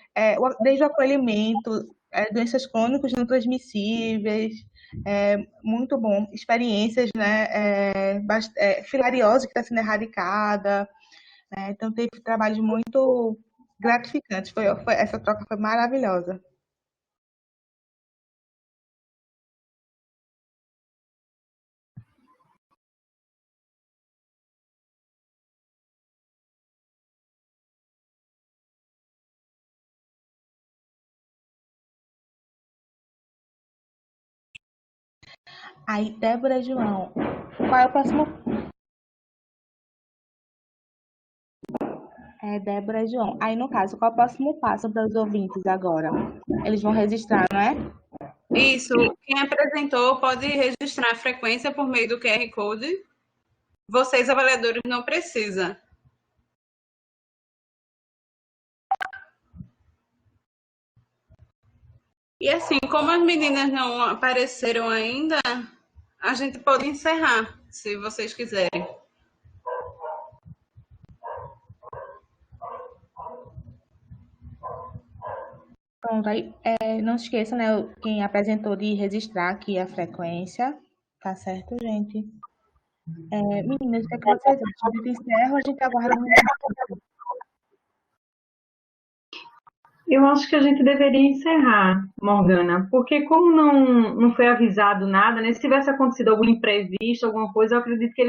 [SPEAKER 2] Desde o acolhimento, doenças crônicas não transmissíveis. Muito bom. Experiências, né? Filariose que está sendo erradicada. Né? Então, teve trabalhos muito gratificantes. Essa troca foi maravilhosa. Aí, Débora e João, qual é o próximo? Débora e João. Aí, no caso, qual é o próximo passo para os ouvintes agora? Eles vão registrar, não é?
[SPEAKER 7] Isso. Quem apresentou pode registrar a frequência por meio do QR Code. Vocês, avaliadores, não precisam. E assim, como as meninas não apareceram ainda, a gente pode encerrar, se vocês quiserem.
[SPEAKER 2] Pronto, aí, não se esqueça, né, quem apresentou de registrar aqui a frequência. Tá certo, gente? Meninas, o que é que vocês acham? A gente encerra ou a gente aguarda um minuto?
[SPEAKER 3] Eu acho que a gente deveria encerrar, Morgana, porque como não foi avisado nada, né? Se tivesse acontecido algum imprevisto, alguma coisa, eu acredito que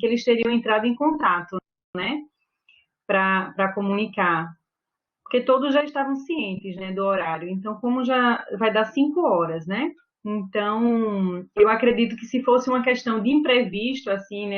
[SPEAKER 3] eles teriam entrado em contato, né? Para comunicar. Porque todos já estavam cientes, né, do horário. Então, como já vai dar 5 horas, né? Então, eu acredito que se fosse uma questão de imprevisto, assim, né,